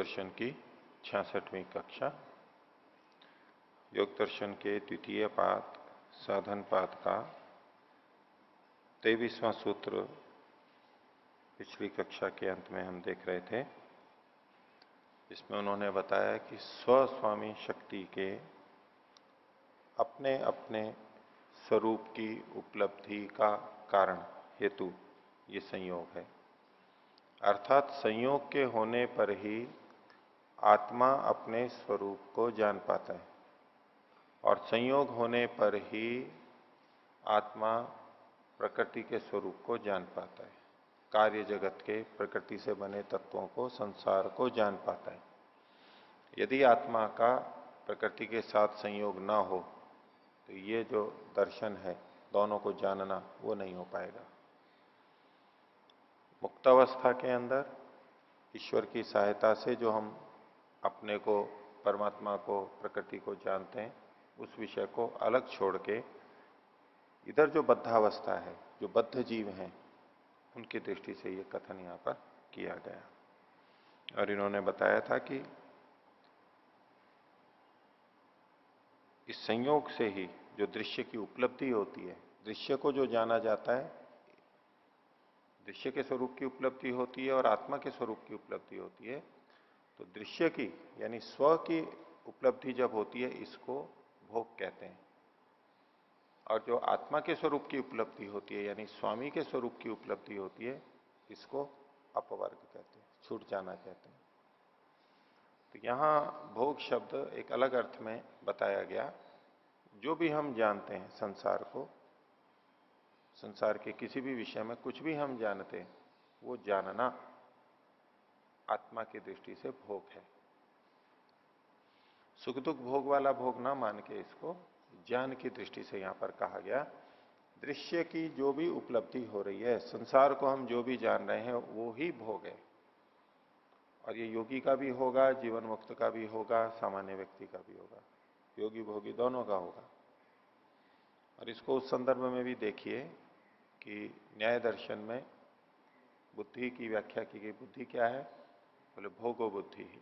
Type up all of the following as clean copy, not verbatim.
दर्शन की 66वीं कक्षा, योग दर्शन के द्वितीय पाद साधन पाद का 23वां सूत्र पिछली कक्षा के अंत में हम देख रहे थे। इसमें उन्होंने बताया कि स्वस्वामी शक्ति के अपने अपने स्वरूप की उपलब्धि का कारण हेतु ये संयोग है। अर्थात संयोग के होने पर ही आत्मा अपने स्वरूप को जान पाता है और संयोग होने पर ही आत्मा प्रकृति के स्वरूप को जान पाता है, कार्य जगत के प्रकृति से बने तत्वों को, संसार को जान पाता है। यदि आत्मा का प्रकृति के साथ संयोग ना हो तो ये जो दर्शन है, दोनों को जानना, वो नहीं हो पाएगा। मुक्त अवस्था के अंदर ईश्वर की सहायता से जो हम अपने को, परमात्मा को, प्रकृति को जानते हैं, उस विषय को अलग छोड़ के इधर जो बद्धावस्था है, जो बद्ध जीव हैं, उनकी दृष्टि से ये कथन यहां पर किया गया। और इन्होंने बताया था कि इस संयोग से ही जो दृश्य की उपलब्धि होती है, दृश्य को जो जाना जाता है, दृश्य के स्वरूप की उपलब्धि होती है और आत्मा के स्वरूप की उपलब्धि होती है। तो दृश्य की यानी स्व की उपलब्धि जब होती है, इसको भोग कहते हैं, और जो आत्मा के स्वरूप की उपलब्धि होती है यानी स्वामी के स्वरूप की उपलब्धि होती है, इसको अपवर्ग कहते हैं, छूट जाना कहते हैं। तो यहां भोग शब्द एक अलग अर्थ में बताया गया। जो भी हम जानते हैं संसार को, संसार के किसी भी विषय में कुछ भी हम जानते हैं, वो जानना आत्मा की दृष्टि से भोग है। सुख दुख भोग वाला भोग ना मान के इसको ज्ञान की दृष्टि से यहां पर कहा गया। दृश्य की जो भी उपलब्धि हो रही है, संसार को हम जो भी जान रहे हैं, वो ही भोग है। और ये योगी का भी होगा, जीवन मुक्त का भी होगा, सामान्य व्यक्ति का भी होगा, योगी भोगी दोनों का होगा। और इसको उस संदर्भ में भी देखिए कि न्याय दर्शन में बुद्धि की व्याख्या की गई। बुद्धि क्या है? बोले भोगो बुद्धि ही।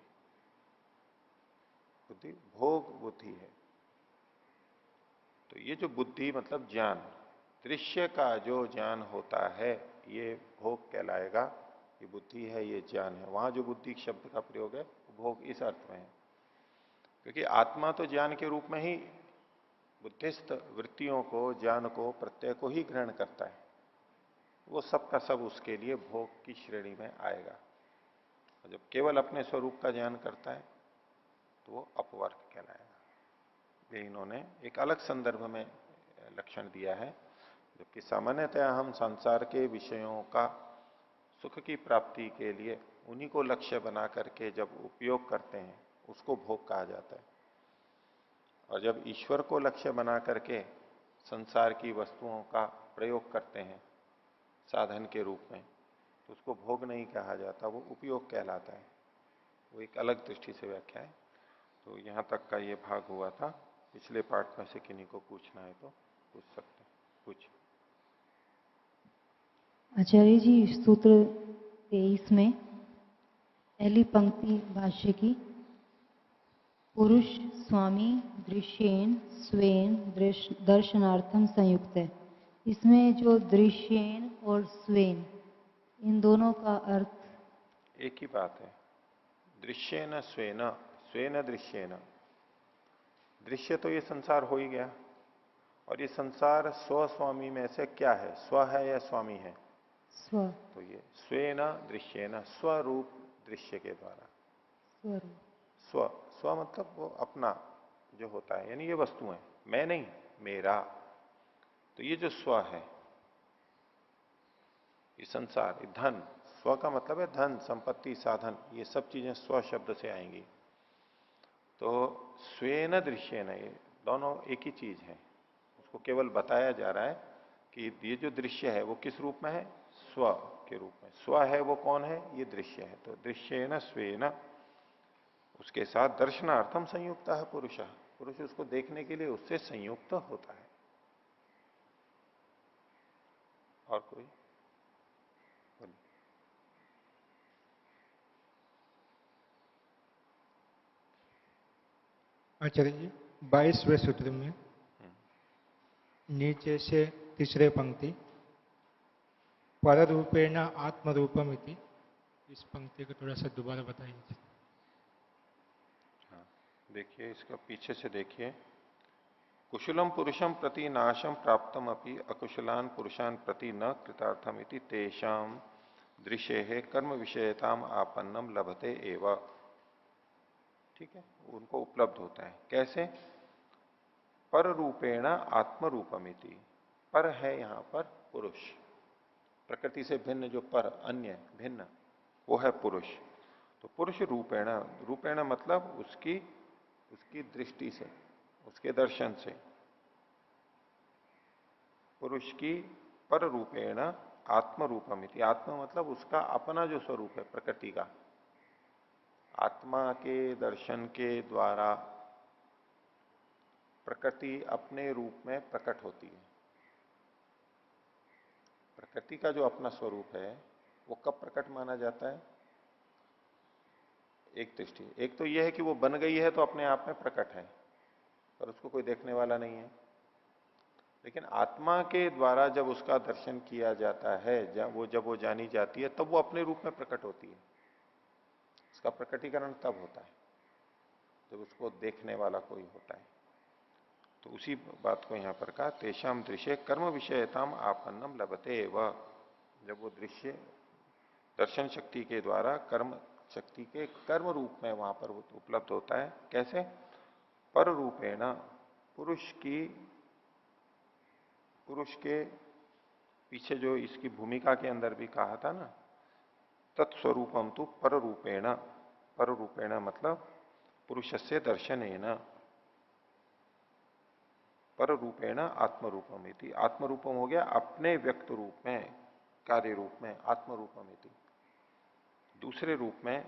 बुद्धि भोग बुद्धि है। तो ये जो बुद्धि मतलब ज्ञान, दृश्य का जो ज्ञान होता है, ये भोग कहलाएगा। ये बुद्धि है, ये ज्ञान है। वहां जो बुद्धि शब्द का प्रयोग है, भोग इस अर्थ में है, क्योंकि आत्मा तो ज्ञान के रूप में ही बुद्धिस्त वृत्तियों को, ज्ञान को, प्रत्यय को ही ग्रहण करता है। वो सब का सब उसके लिए भोग की श्रेणी में आएगा। और जब केवल अपने स्वरूप का ज्ञान करता है तो वो अपवर्ग कहलाएगा। ये इन्होंने एक अलग संदर्भ में लक्षण दिया है। जबकि सामान्यतः हम संसार के विषयों का सुख की प्राप्ति के लिए उन्हीं को लक्ष्य बना करके जब उपयोग करते हैं, उसको भोग कहा जाता है। और जब ईश्वर को लक्ष्य बना करके संसार की वस्तुओं का प्रयोग करते हैं साधन के रूप में, तो उसको भोग नहीं कहा जाता, वो उपयोग कहलाता है। वो एक अलग दृष्टि से व्याख्या है। तो यहां तक का ये भाग हुआ था। पिछले पाठ में से किन्हीं को पूछना है तो पूछ सकते हैं। पूछ। आचार्य जी, सूत्र 23 में पहली पंक्ति भाष्य की, पुरुष स्वामी दृश्येन स्वेन दर्शनार्थम संयुक्त है। इसमें जो दृश्येन और स्वेन, इन दोनों का अर्थ एक ही बात है। दृश्येन स्वेन, स्वेन दृश्येन। दृश्य तो ये संसार हो ही गया, और ये संसार स्वस्वामी में से क्या है? स्व है या स्वामी है? स्व। तो ये स्वेन दृश्येन, स्वरूप दृश्य के द्वारा। स्वरूप। स्व, स्व मतलब वो अपना जो होता है, यानी ये वस्तुएं, मैं नहीं, मेरा। तो ये जो स्व है, ये संसार, ये धन, स्व का मतलब है धन, संपत्ति, साधन, ये सब चीजें स्व शब्द से आएंगी। तो स्वेन दृश्येन, ये दोनों एक ही चीज है। उसको केवल बताया जा रहा है कि ये जो दृश्य है वो किस रूप में है? स्व के रूप में। स्व है वो कौन है? ये दृश्य है। तो दृश्येन स्वेन, उसके साथ दर्शनार्थम संयुक्त है पुरुष। पुरुष उसको देखने के लिए उससे संयुक्त होता है। और कोई? आचार्य जी 22वें सूत्र में नीचे से तीसरे पंक्ति पर रूपेण आत्मरूपम इति, इस पंक्ति को थोड़ा सा दोबारा बताइए। हाँ, देखिए इसका पीछे से देखिए। कुशलम पुरुषम प्रति नाशम प्राप्तम अपि अकुशलान पुरुषान प्रति न कृतार्थम इति तेषाम दृश्य कर्म विषयताम आपन्नम लभते एव। ठीक है, उनको उपलब्ध होता है कैसे? पर रूपेण आत्मरूपमिति। पर है यहां पर पुरुष, प्रकृति से भिन्न जो पर, अन्य भिन्न, वो है पुरुष। तो पुरुष रूपेण, रूपेण मतलब उसकी उसकी दृष्टि से, उसके दर्शन से, पुरुष की पर रूपेण आत्मरूपमिति। आत्मा मतलब उसका अपना जो स्वरूप है प्रकृति का, आत्मा के दर्शन के द्वारा प्रकृति अपने रूप में प्रकट होती है। प्रकृति का जो अपना स्वरूप है वो कब प्रकट माना जाता है? एक दृष्टि, एक तो यह है कि वो बन गई है तो अपने आप में प्रकट है, पर उसको कोई देखने वाला नहीं है। लेकिन आत्मा के द्वारा जब उसका दर्शन किया जाता है, जब वो जानी जाती है, तब वो अपने रूप में प्रकट होती है। उसका प्रकटीकरण तब होता है जब उसको देखने वाला कोई होता है। तो उसी बात को यहां पर कहा, तेषाम दृश्य कर्म विषयताम आपन्नम लभते व। जब वो दृश्य दर्शन शक्ति के द्वारा कर्म शक्ति के कर्म रूप में वहां पर उपलब्ध होता है। कैसे? पर रूपेण, पुरुष की, पुरुष के पीछे जो इसकी भूमिका के अंदर भी कहा था ना, तत्स्वरूपम तो पर रूपेण। पर रूपेण मतलब पुरुष से दर्शनेन, पर रूपेण आत्मरूपम इति। आत्मरूपम हो गया अपने व्यक्त रूप में, कार्य रूप में, आत्मरूपम इति। दूसरे रूप में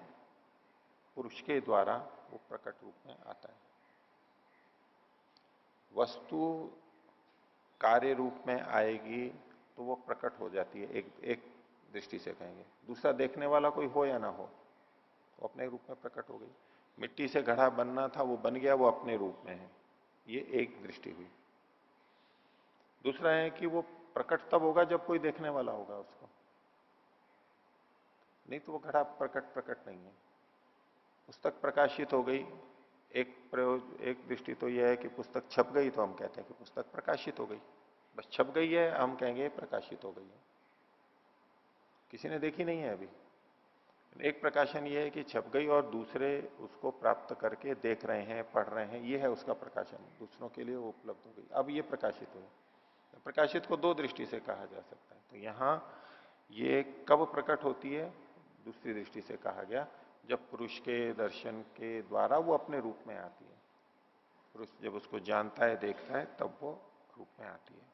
पुरुष के द्वारा वो प्रकट रूप में आता है। वस्तु कार्य रूप में आएगी तो वो प्रकट हो जाती है, एक दृष्टि से कहेंगे। दूसरा देखने वाला कोई हो या ना हो, वो अपने रूप में प्रकट हो गई। मिट्टी से घड़ा बनना था, वो बन गया, वो अपने रूप में है। ये एक दृष्टि हुई। दूसरा है कि वो प्रकट तब होगा जब कोई देखने वाला होगा उसको, नहीं तो वो घड़ा प्रकट प्रकट नहीं है। पुस्तक प्रकाशित हो गई, एक प्रयोग, एक दृष्टि तो यह है कि पुस्तक छप गई तो हम कहते हैं कि पुस्तक प्रकाशित हो गई। बस छप गई है, हम कहेंगे प्रकाशित हो गई है, किसी ने देखी नहीं है अभी। एक प्रकाशन ये है कि छप गई और दूसरे उसको प्राप्त करके देख रहे हैं, पढ़ रहे हैं, ये है उसका प्रकाशन, दूसरों के लिए वो उपलब्ध हो गई, अब ये प्रकाशित हुई। प्रकाशित को दो दृष्टि से कहा जा सकता है। तो यहां ये कब प्रकट होती है? दूसरी दृष्टि से कहा गया, जब पुरुष के दर्शन के द्वारा वो अपने रूप में आती है। पुरुष जब उसको जानता है, देखता है, तब वो रूप में आती है।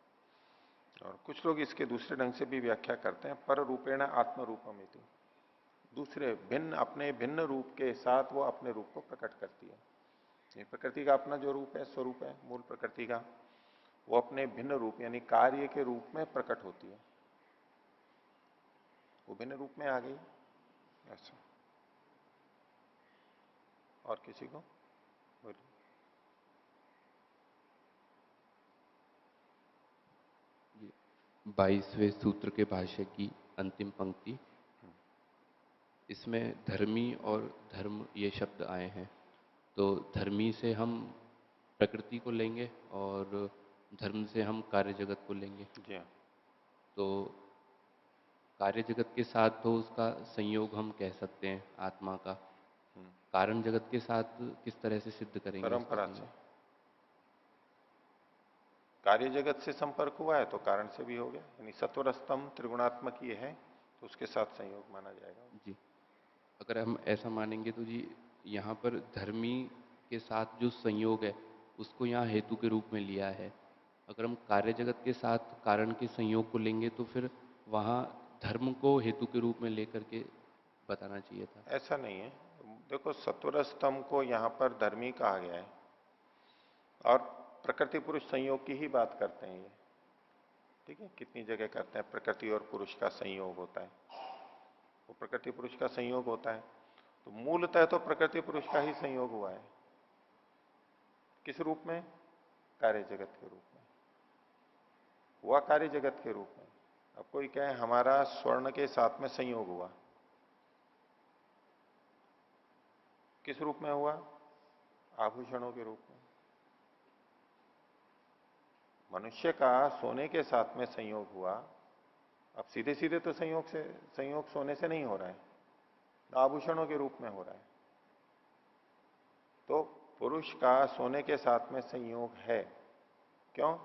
और कुछ लोग इसके दूसरे ढंग से भी व्याख्या करते हैं, पर रूपेण आत्म रूपमिति। दूसरे भिन्न, अपने भिन्न रूप के साथ वो अपने रूप को प्रकट करती है। ये प्रकृति का अपना जो रूप है, स्वरूप है मूल प्रकृति का, वो अपने भिन्न रूप यानी कार्य के रूप में प्रकट होती है। वो भिन्न रूप में आ गई ऐसा। और किसी को बोलिए। ये 22वें सूत्र के भाष्य की अंतिम पंक्ति, इसमें धर्मी और धर्म ये शब्द आए हैं। तो धर्मी से हम प्रकृति को लेंगे और धर्म से हम कार्य जगत को लेंगे। जी हाँ। तो कार्य जगत के साथ तो उसका संयोग हम कह सकते हैं आत्मा का। कारण जगत के साथ किस तरह से सिद्ध करेंगे? परंपरा से। कार्य जगत से संपर्क हुआ है तो कारण से भी हो गया, यानी सत्वर स्तंभ त्रिगुणात्मक ये है तो उसके साथ संयोग माना जाएगा। जी, अगर हम ऐसा मानेंगे तो जी यहाँ पर धर्मी के साथ जो संयोग है उसको यहाँ हेतु के रूप में लिया है। अगर हम कार्य जगत के साथ कारण के संयोग को लेंगे तो फिर वहाँ धर्म को हेतु के रूप में लेकर के बताना चाहिए था। ऐसा नहीं है, देखो सत्वर स्तंभ को यहाँ पर धर्मी कहा गया है और प्रकृति पुरुष संयोग की ही बात करते हैं ये। ठीक है, कितनी जगह करते हैं प्रकृति और पुरुष का संयोग होता है, वो प्रकृति पुरुष का संयोग होता है। तो मूलतः तो प्रकृति पुरुष का ही संयोग हुआ है। किस रूप में? कार्य जगत के रूप में हुआ, कार्य जगत के रूप में। अब कोई कहे हमारा स्वर्ण के साथ में संयोग हुआ, किस रूप में हुआ? आभूषणों के रूप में। मनुष्य का सोने के साथ में संयोग हुआ, अब सीधे सीधे तो संयोग सोने से नहीं हो रहा है, आभूषणों के रूप में हो रहा है। तो पुरुष का सोने के साथ में संयोग है, क्यों?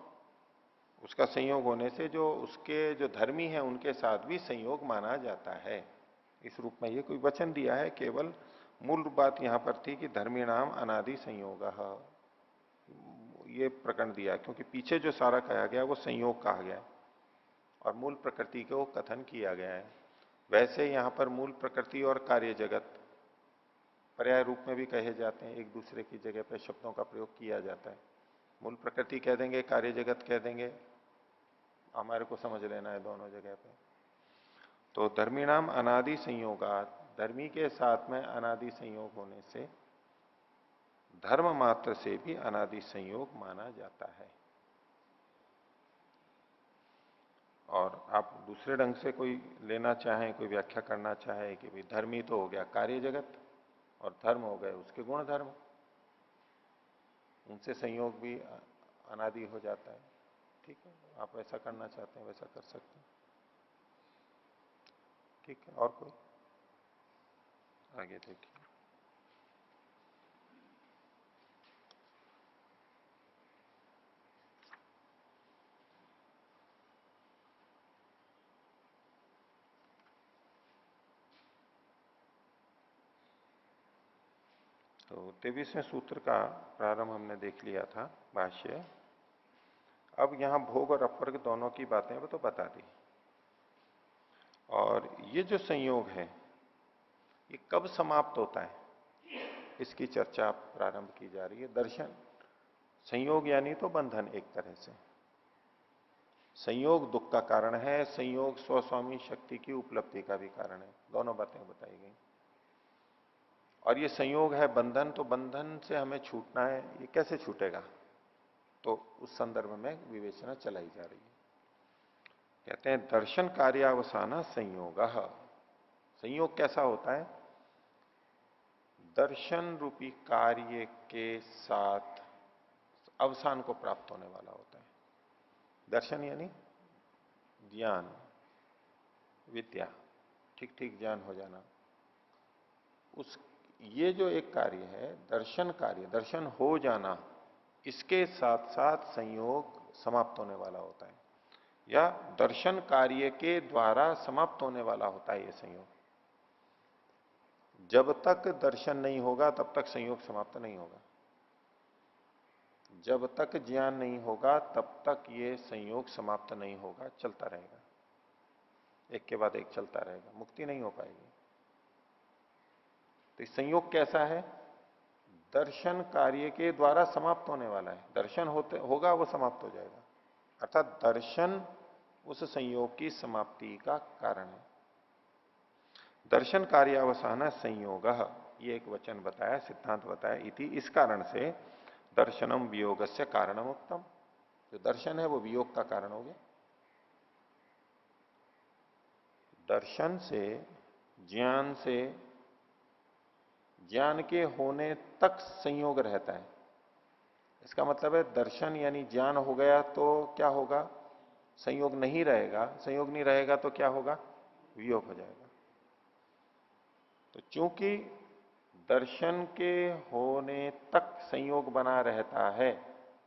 उसका संयोग होने से जो उसके जो धर्मी है उनके साथ भी संयोग माना जाता है, इस रूप में। ये कोई वचन दिया है, केवल मूल बात यहां पर थी कि धर्मी नाम अनादि संयोग, ये प्रकरण दिया, क्योंकि पीछे जो सारा कहा गया वो संयोग कहा गया है और मूल प्रकृति को कथन किया गया है। वैसे यहां पर मूल प्रकृति और कार्य जगत पर्याय रूप में भी कहे जाते हैं, एक दूसरे की जगह पर शब्दों का प्रयोग किया जाता है। मूल प्रकृति कह देंगे, कार्य जगत कह देंगे, हमारे को समझ लेना है दोनों जगह पे। तो धर्मी नाम अनादि संयोगात, धर्मी के साथ में अनादि संयोग होने से धर्म मात्र से भी अनादि संयोग माना जाता है। और आप दूसरे ढंग से कोई लेना चाहें, कोई व्याख्या करना चाहे कि भाई धर्मी तो हो गया कार्य जगत और धर्म हो गए उसके गुण धर्म, उनसे संयोग भी अनादि हो जाता है। ठीक है, आप वैसा करना चाहते हैं वैसा कर सकते हैं। ठीक है, और कोई आगे देखिए। तो 23वें सूत्र का प्रारंभ हमने देख लिया था, भाष्य। अब यहां भोग और अपवर्ग दोनों की बातें वो तो बता दी। और ये जो संयोग है ये कब समाप्त होता है, इसकी चर्चा प्रारंभ की जा रही है। दर्शन संयोग यानी तो बंधन, एक तरह से संयोग दुख का कारण है, संयोग स्वस्वामी शक्ति की उपलब्धि का भी कारण है, दोनों बातें बताई गई। और ये संयोग है बंधन, तो बंधन से हमें छूटना है, ये कैसे छूटेगा? तो उस संदर्भ में विवेचना चलाई जा रही है। कहते हैं दर्शन कार्यावसाना संयोग। संयोग कैसा होता है? दर्शन रूपी कार्य के साथ अवसान को प्राप्त होने वाला होता है। दर्शन यानी ज्ञान, विद्या, ठीक ठीक ज्ञान हो जाना। उस ये जो एक कार्य है दर्शन कार्य, दर्शन हो जाना, इसके साथ साथ संयोग समाप्त होने वाला होता है, या दर्शन कार्य के द्वारा समाप्त होने वाला होता है ये संयोग। जब तक दर्शन नहीं होगा तब तक संयोग समाप्त नहीं होगा, जब तक ज्ञान नहीं होगा तब तक ये संयोग समाप्त नहीं होगा, चलता रहेगा, एक के बाद एक चलता रहेगा, मुक्ति नहीं हो पाएगी। तो संयोग कैसा है? दर्शन कार्य के द्वारा समाप्त होने वाला है, दर्शन होगा वो समाप्त हो जाएगा, अर्थात दर्शन उस संयोग की समाप्ति का कारण है। दर्शन कार्यावसान संयोग, ये एक वचन बताया, सिद्धांत बताया, इति, इस कारण से दर्शनम वियोगस्य कारणम उत्तम। जो दर्शन है वो वियोग का कारण हो गया। दर्शन से, ज्ञान से, ज्ञान के होने तक संयोग रहता है। इसका मतलब है दर्शन यानी ज्ञान हो गया तो क्या होगा? संयोग नहीं रहेगा, संयोग नहीं रहेगा तो क्या होगा? वियोग हो जाएगा। तो चूंकि दर्शन के होने तक संयोग बना रहता है,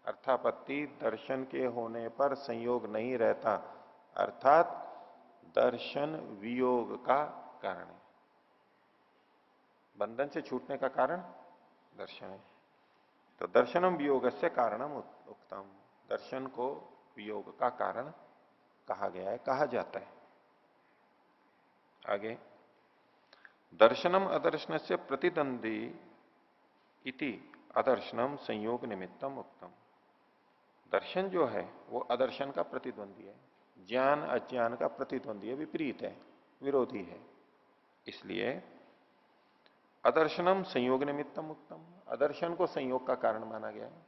अर्थापत्ति दर्शन के होने पर संयोग नहीं रहता, अर्थात दर्शन वियोग का कारण है। बंधन से छूटने का कारण दर्शन है। तो दर्शनम वियोगस्य कारणम उक्तम, दर्शन को वियोग का कारण कहा गया है, कहा जाता है। आगे दर्शनम अदर्शन से प्रतिद्वंदी इति अदर्शनम संयोग निमित्तम उत्तम। दर्शन जो है वो अदर्शन का प्रतिद्वंदी है, ज्ञान अज्ञान का प्रतिद्वंदी है, विपरीत है, विरोधी है। इसलिए अदर्शनम संयोग निमित्तम उत्तम, अदर्शन को संयोग का कारण माना गया है।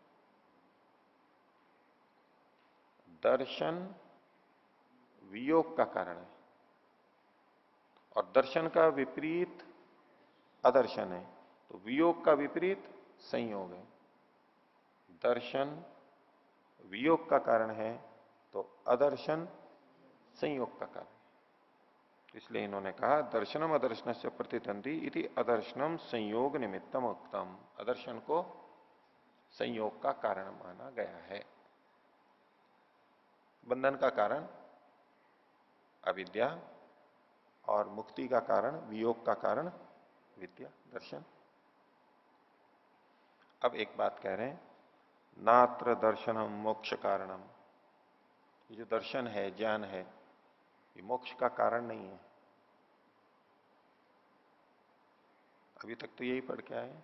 दर्शन वियोग का कारण है और दर्शन का विपरीत अदर्शन है, तो वियोग का विपरीत संयोग है। दर्शन वियोग का कारण है तो अदर्शन संयोग का कारण है। इसलिए इन्होंने कहा दर्शनम अदर्शन से प्रतिद्वंदी इति अदर्शनम संयोग निमित्तम उक्तम। अदर्शन को संयोग का कारण माना गया है। बंधन का कारण अविद्या और मुक्ति का कारण, वियोग का कारण विद्या, दर्शन। अब एक बात कह रहे हैं, नात्र दर्शनम मोक्ष कारणम। ये जो दर्शन है, ज्ञान है, ये मोक्ष का कारण नहीं है। अभी तक तो यही पढ़ के आए,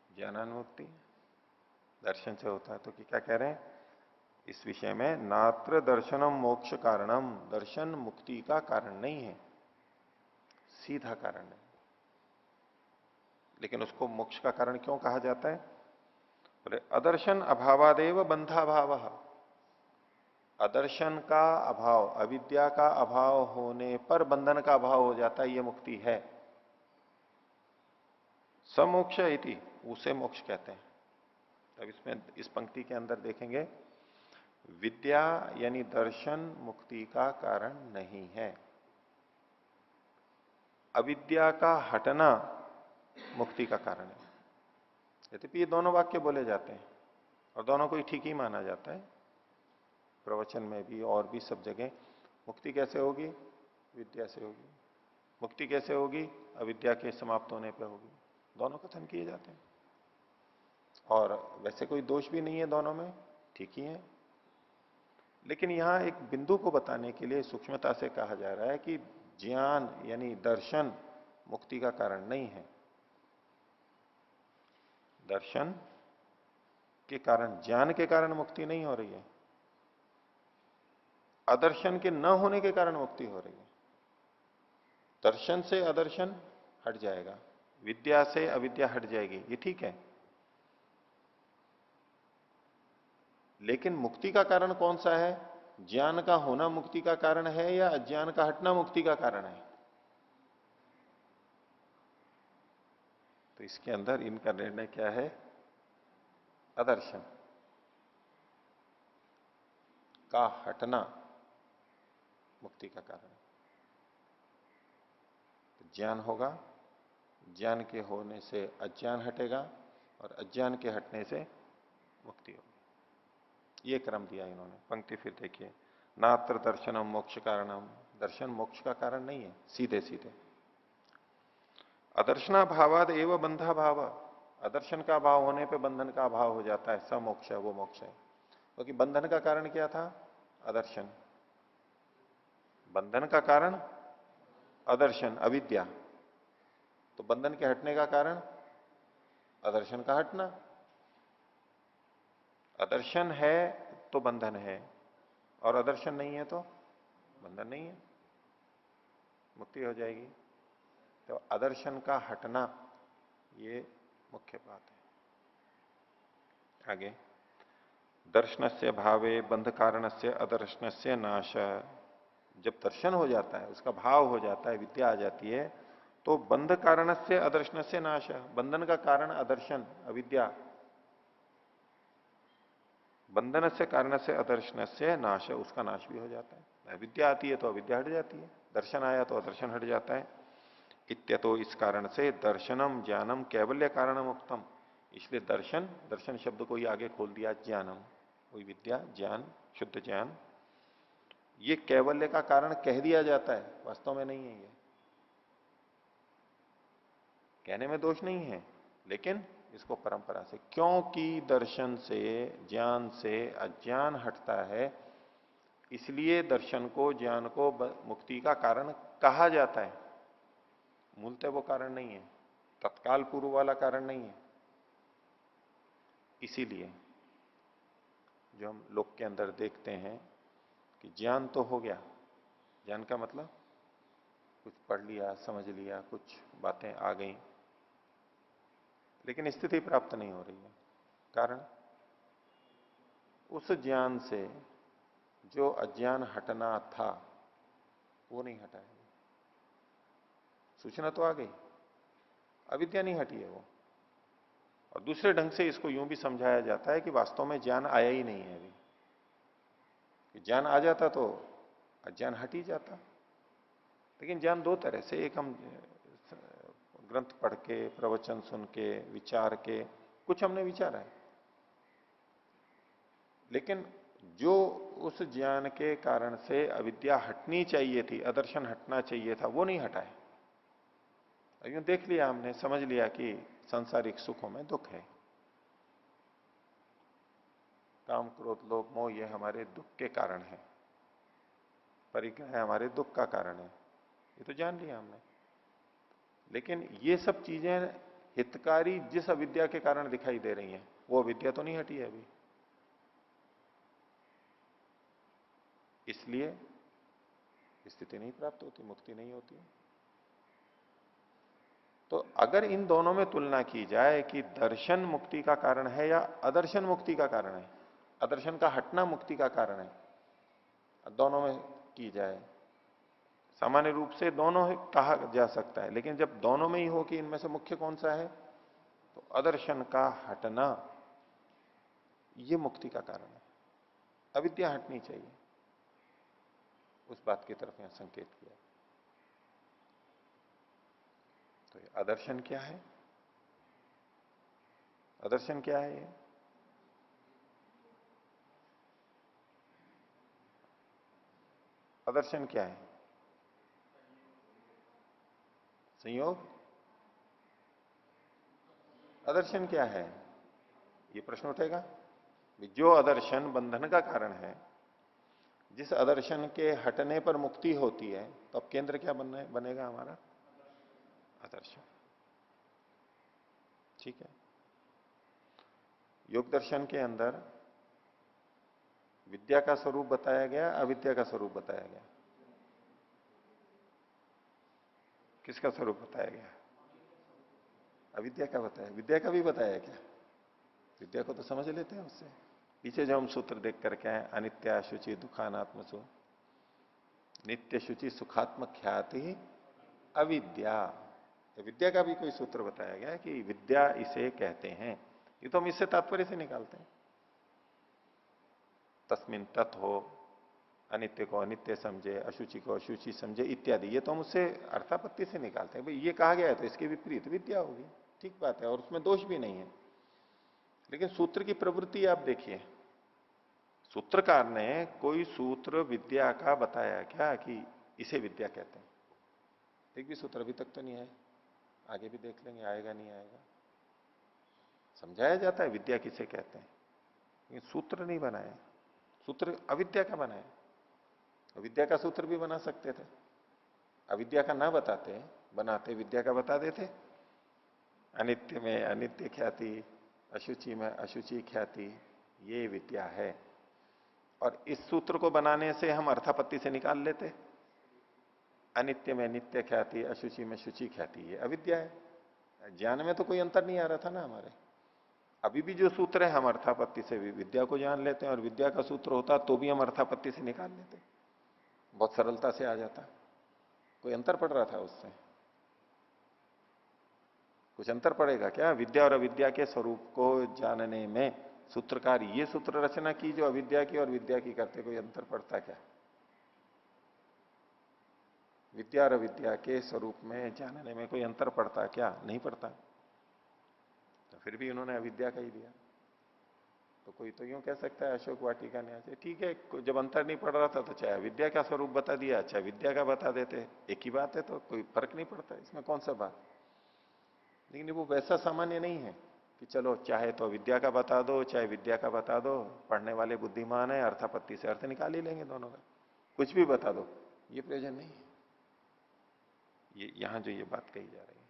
ज्ञानानुमुक्ति दर्शन से होता है। तो क्या कह रहे हैं इस विषय में, नात्र दर्शनम मोक्ष कारणम। दर्शन मुक्ति का कारण नहीं है, सीधा कारण है। लेकिन उसको मोक्ष का कारण क्यों कहा जाता है? बोले अदर्शन अभावादेव बंधाभाव। अदर्शन का अभाव, अविद्या का अभाव होने पर बंधन का अभाव हो जाता है, ये मुक्ति है। समोक्ष इति, उसे मोक्ष कहते हैं। अब इसमें इस पंक्ति के अंदर देखेंगे, विद्या यानी दर्शन मुक्ति का कारण नहीं है, अविद्या का हटना मुक्ति का कारण है। यद्यपि ये दोनों वाक्य बोले जाते हैं और दोनों को ही ठीक ही माना जाता है, प्रवचन में भी और भी सब जगह। मुक्ति कैसे होगी? विद्या से होगी। मुक्ति कैसे होगी? अविद्या के समाप्त होने पर होगी। दोनों कथन किए जाते हैं और वैसे कोई दोष भी नहीं है दोनों में, ठीक ही है। लेकिन यहां एक बिंदु को बताने के लिए सूक्ष्मता से कहा जा रहा है कि ज्ञान यानी दर्शन मुक्ति का कारण नहीं है। दर्शन के कारण, ज्ञान के कारण मुक्ति नहीं हो रही है, अदर्शन के न होने के कारण मुक्ति हो रही है। दर्शन से अदर्शन हट जाएगा, विद्या से अविद्या हट जाएगी, ये ठीक है। लेकिन मुक्ति का कारण कौन सा है? ज्ञान का होना मुक्ति का कारण है या अज्ञान का हटना मुक्ति का कारण है? तो इसके अंदर इनका निर्णय क्या है? अदर्शन का हटना मुक्ति का कारण है। तो ज्ञान होगा, ज्ञान के होने से अज्ञान हटेगा और अज्ञान के हटने से मुक्ति होगी। ये क्रम दिया इन्होंने। पंक्ति फिर देखिए, नात्र दर्शनम मोक्ष कारणम। दर्शन मोक्ष का कारण नहीं है, सीधे सीधे। अदर्शना भावाद एवं बंधा भाव। अदर्शन का भाव होने पे बंधन का अभाव हो जाता है, स मोक्ष है, वो मोक्ष है। क्योंकि बंधन का कारण क्या था? अदर्शन। बंधन का कारण अदर्शन, अविद्या। तो बंधन के हटने का कारण अदर्शन का हटना। अदर्शन है तो बंधन है और अदर्शन नहीं है तो बंधन नहीं है, मुक्ति हो जाएगी। तो अदर्शन का हटना ये मुख्य बात है। आगे, दर्शनस्य भावे बंध कारणस्य अदर्शनस्य नाश। जब दर्शन हो जाता है, उसका भाव हो जाता है, विद्या आ जाती है, तो बंध कारणस्य अदर्शनस्य नाश। बंधन का कारण अदर्शन, अविद्या। बंधन से कारण से अदर्शन से नाश, उसका नाश भी हो जाता है। अविद्या आती है तो अविद्या हट जाती है, दर्शन आया तो अदर्शन हट जाता है। इत्यतो, इस कारण से दर्शनम ज्ञानम कैवल्य कारणम उत्तम। इसलिए दर्शन, दर्शन शब्द को ही आगे खोल दिया, ज्ञानम, वही विद्या, ज्ञान, शुद्ध ज्ञान, ये कैवल्य का कारण कह दिया जाता है, वास्तव में नहीं है। ये कहने में दोष नहीं है, लेकिन इसको परंपरा से, क्योंकि दर्शन से, ज्ञान से अज्ञान हटता है, इसलिए दर्शन को, ज्ञान को मुक्ति का कारण कहा जाता है। मूलतः वो कारण नहीं है, तत्काल पूर्व वाला कारण नहीं है। इसीलिए जो हम लोक के अंदर देखते हैं कि ज्ञान तो हो गया, ज्ञान का मतलब कुछ पढ़ लिया, समझ लिया, कुछ बातें आ गई, लेकिन स्थिति प्राप्त नहीं हो रही है। कारण उस ज्ञान से जो अज्ञान हटना था वो नहीं हटा है। सूचना तो आ गई, अविद्या नहीं हटी है वो। और दूसरे ढंग से इसको यूं भी समझाया जाता है कि वास्तव में ज्ञान आया ही नहीं है अभी। कि ज्ञान आ जाता तो अज्ञान हट ही जाता। लेकिन ज्ञान दो तरह से, एक हम ग्रंथ पढ़ के, प्रवचन सुन के, विचार के, कुछ हमने विचारा है, लेकिन जो उस ज्ञान के कारण से अविद्या हटनी चाहिए थी, अदर्शन हटना चाहिए था, वो नहीं हटा है। यूं देख लिया हमने, समझ लिया कि सांसारिक सुखों में दुख है, काम क्रोध लोभ मोह ये हमारे दुख के कारण है, परिग्रह हमारे दुख का कारण है, ये तो जान लिया हमने। लेकिन ये सब चीजें हितकारी जिस अविद्या के कारण दिखाई दे रही हैं, वो अविद्या तो नहीं हटी है अभी। इसलिए स्थिति नहीं प्राप्त होती, मुक्ति नहीं होती। तो अगर इन दोनों में तुलना की जाए कि दर्शन मुक्ति का कारण है या अदर्शन मुक्ति का कारण है, अदर्शन का हटना मुक्ति का कारण है, दोनों में की जाए, सामान्य रूप से दोनों कहा जा सकता है, लेकिन जब दोनों में ही हो कि इनमें से मुख्य कौन सा है, तो अदर्शन का हटना ये मुक्ति का कारण है। अविद्या हटनी चाहिए, उस बात की तरफ यहां संकेत किया। तो ये अदर्शन क्या है? अदर्शन क्या है ये? अदर्शन क्या है? संयोग। अदर्शन क्या है, ये प्रश्न उठेगा। जो अदर्शन बंधन का कारण है, जिस अदर्शन के हटने पर मुक्ति होती है, तो अब केंद्र क्या बनेगा हमारा? आदर्श। ठीक है। योग दर्शन के अंदर विद्या का स्वरूप बताया गया, अविद्या का स्वरूप बताया गया? किसका स्वरूप बताया गया? अविद्या का बताया। विद्या का भी बताया क्या? विद्या को तो समझ लेते हैं उससे। पीछे जो हम सूत्र देख करके आए, अनित्या शुचि दुखानात्मसु, नित्य शुचि सुखात्म ख्याति अविद्या। विद्या का भी कोई सूत्र बताया गया कि विद्या इसे कहते हैं। ये तो हम इससे तात्पर्य से निकालते हैं। तस्मिन तत् हो, अनित्य को अनित्य समझे, अशुचि को अशुचि समझे इत्यादि, ये तो हम उससे अर्थापत्ति से निकालते हैं। भाई ये कहा गया है तो इसके विपरीत विद्या होगी, ठीक बात है, और उसमें दोष भी नहीं है। लेकिन सूत्र की प्रवृत्ति आप देखिए, सूत्रकार ने कोई सूत्र विद्या का बताया क्या कि इसे विद्या कहते हैं? एक भी सूत्र अभी तक तो नहीं है, आगे भी देख लेंगे, आएगा नहीं आएगा। समझाया जाता है विद्या किसे कहते हैं, लेकिन सूत्र नहीं बनाया। सूत्र अविद्या का बनाया। विद्या का सूत्र भी बना सकते थे, अविद्या का ना बताते, बनाते विद्या का बता देते। अनित्य में अनित्य ख्याति, अशुचि में अशुचि ख्याति, ये विद्या है। और इस सूत्र को बनाने से हम अर्थापत्ति से निकाल लेते, अनित्य में नित्य ख्याति, अशुचि में शुचि ख्याति, ये अविद्या है। ज्ञान में तो कोई अंतर नहीं आ रहा था ना हमारे। अभी भी जो सूत्र है हम अर्थापत्ति से भी विद्या को जान लेते हैं, और विद्या का सूत्र होता तो भी हम अर्थापत्ति से निकाल लेते, बहुत सरलता से आ जाता। कोई अंतर पड़ रहा था उससे? कुछ अंतर पड़ेगा क्या? विद्या और अविद्या के स्वरूप को जानने में सूत्रकार ये सूत्र रचना की जो अविद्या की और विद्या की करते, कोई अंतर पड़ता क्या? विद्या और अविद्या के स्वरूप में जानने में कोई अंतर पड़ता क्या? नहीं पड़ता। तो फिर भी उन्होंने अविद्या का ही दिया। तो कोई तो यूं कह सकता है अशोक वाटिका न्याय से, ठीक है, जब अंतर नहीं पड़ रहा था तो चाहे विद्या का स्वरूप बता दिया, चाहे विद्या का बता देते, एक ही बात है, तो कोई फर्क नहीं पड़ता, इसमें कौन सा बात। लेकिन वो वैसा सामान्य नहीं है कि चलो चाहे तो विद्या का बता दो, चाहे विद्या का बता दो, पढ़ने वाले बुद्धिमान है, अर्थापत्ति से अर्थ निकाल ही लेंगे दोनों का, कुछ भी बता दो, ये प्रयोजन नहीं है। ये यहां जो ये बात कही जा रही है,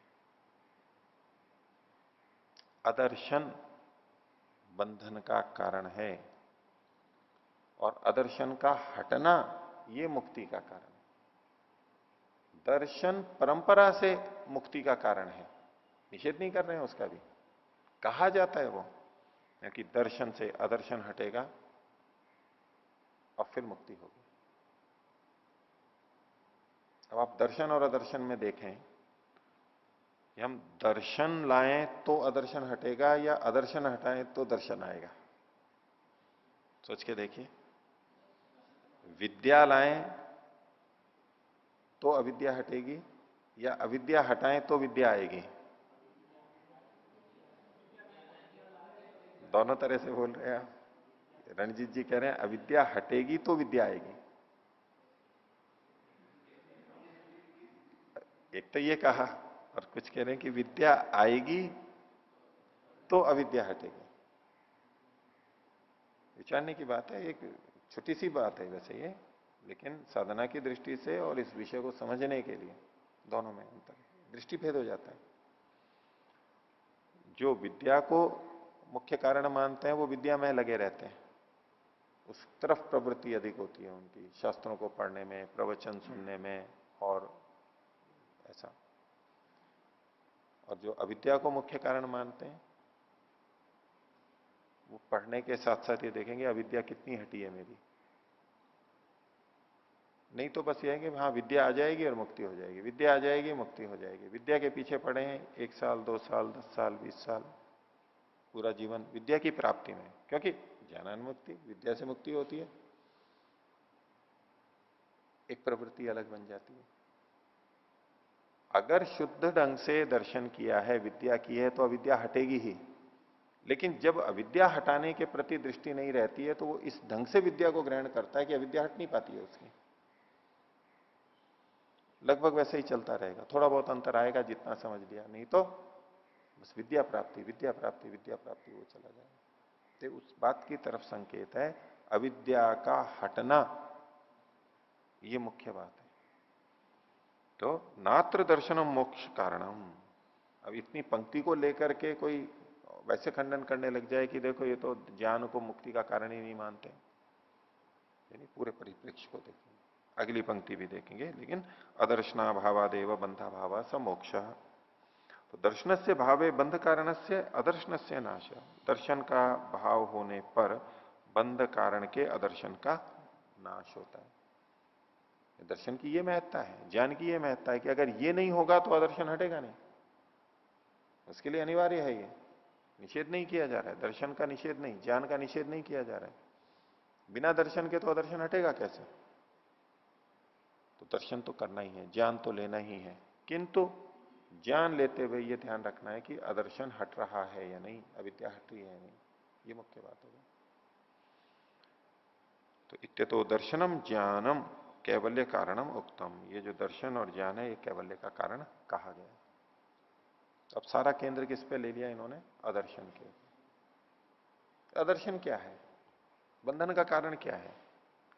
अदर्शन बंधन का कारण है और अदर्शन का हटना ये मुक्ति का कारण है। दर्शन परंपरा से मुक्ति का कारण है, निषेध नहीं कर रहे हैं उसका भी, कहा जाता है वो कि दर्शन से अदर्शन हटेगा और फिर मुक्ति होगी। अब आप दर्शन और अदर्शन में देखें कि हम दर्शन लाएं तो अदर्शन हटेगा या अदर्शन हटाएं तो दर्शन आएगा। सोच के देखिए, विद्या लाएं तो अविद्या हटेगी या अविद्या हटाएं तो विद्या आएगी? दोनों तरह से बोल रहे हैं आप। रणजीत जी कह रहे हैं अविद्या हटेगी तो विद्या आएगी। एक तो ये कहा, और कुछ कह रहे हैं कि विद्या आएगी तो अविद्या हटेगी। विचारने की बात है, एक छोटी सी बात है वैसे ये, लेकिन साधना की दृष्टि से और इस विषय को समझने के लिए दोनों में अंतर, दृष्टि भेद हो जाता है। जो विद्या को मुख्य कारण मानते हैं वो विद्या में लगे रहते हैं, उस तरफ प्रवृत्ति अधिक होती है उनकी, शास्त्रों को पढ़ने में, प्रवचन सुनने में और ऐसा। और जो अविद्या को मुख्य कारण मानते हैं वो पढ़ने के साथ साथ ये देखेंगे अविद्या कितनी हटी है मेरी। नहीं तो बस ये है कि हाँ विद्या आ जाएगी और मुक्ति हो जाएगी, विद्या आ जाएगी मुक्ति हो जाएगी। विद्या के पीछे पड़े हैं 1 साल 2 साल 10 साल 20 साल, पूरा जीवन विद्या की प्राप्ति में, क्योंकि ज्ञानानुमुक्ति विद्या से मुक्ति होती है। एक प्रवृत्ति अलग बन जाती है। अगर शुद्ध ढंग से दर्शन किया है, विद्या की है, तो अविद्या हटेगी ही। लेकिन जब अविद्या हटाने के प्रति दृष्टि नहीं रहती है तो वो इस ढंग से विद्या को ग्रहण करता है कि अविद्या हट नहीं पाती है उसकी। लगभग वैसे ही चलता रहेगा, थोड़ा बहुत अंतर आएगा जितना समझ लिया, नहीं तो बस विद्या प्राप्ति विद्या प्राप्ति विद्या प्राप्ति वो चला जाएगा। तो उस बात की तरफ संकेत है, अविद्या का हटना ये मुख्य बात है। तो नात्र दर्शनम मोक्ष कारणम। अब इतनी पंक्ति को लेकर के कोई वैसे खंडन करने लग जाए कि देखो ये तो ज्ञान को मुक्ति का कारण ही नहीं मानते, यानी पूरे परिप्रेक्ष्य को देखेंगे। अगली पंक्ति भी देखेंगे, लेकिन अदर्शना भावादेव बंधा भावा स मोक्ष। तो दर्शन से भावे बंध कारण से अदर्शन से नाश। दर्शन का भाव होने पर बंध कारण के अदर्शन का नाश होता है। दर्शन की ये महत्ता है, ज्ञान की ये महत्ता है कि अगर ये नहीं होगा तो अदर्शन हटेगा नहीं। उसके लिए अनिवार्य है, ये निषेध नहीं किया जा रहा है, दर्शन का निषेध नहीं, ज्ञान का निषेध नहीं किया जा रहा है। बिना दर्शन के तो अदर्शन हटेगा कैसे? तो दर्शन तो करना ही है, ज्ञान तो लेना ही है, किंतु ज्ञान लेते हुए ये ध्यान रखना है कि अदर्शन हट रहा है या नहीं, अविद्या हट रही है या नहीं, ये मुख्य बात होगी। तो इत्यतो दर्शनम ज्ञानम कैवल्य कारणम उक्तम। ये जो दर्शन और ज्ञान है ये कैवल्य का कारण कहा गया। अब सारा केंद्र किस पे ले लिया इन्होंने? अदर्शन के। अदर्शन क्या है? बंधन का कारण क्या है?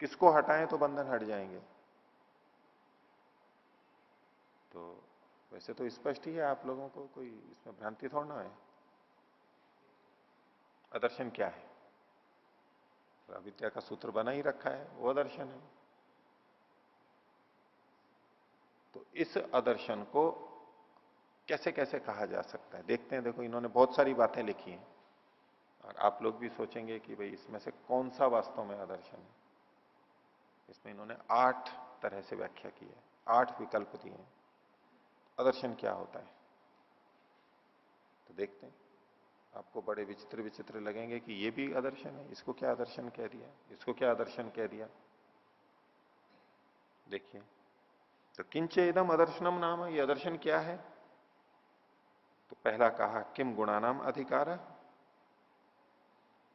किसको हटाएं तो बंधन हट जाएंगे? तो वैसे तो स्पष्ट ही है, आप लोगों को कोई इसमें भ्रांति थोड़ा ना है। अदर्शन क्या है? तो अविद्या का सूत्र बना ही रखा है, वो अदर्शन है। तो इस अदर्शन को कैसे कैसे कहा जा सकता है देखते हैं। देखो इन्होंने बहुत सारी बातें लिखी हैं और आप लोग भी सोचेंगे कि भाई इसमें से कौन सा वास्तव में आदर्शन है। इसमें इन्होंने 8 तरह से व्याख्या की है, 8 विकल्प दिए हैं। आदर्शन क्या होता है तो देखते हैं। आपको बड़े विचित्र विचित्र लगेंगे कि ये भी आदर्शन है, इसको क्या आदर्शन कह दिया, इसको क्या आदर्शन कह दिया। देखिए, तो किंचे इदम आदर्शनम नाम, ये आदर्शन क्या है। तो पहला कहा किम गुणानाम अधिकार।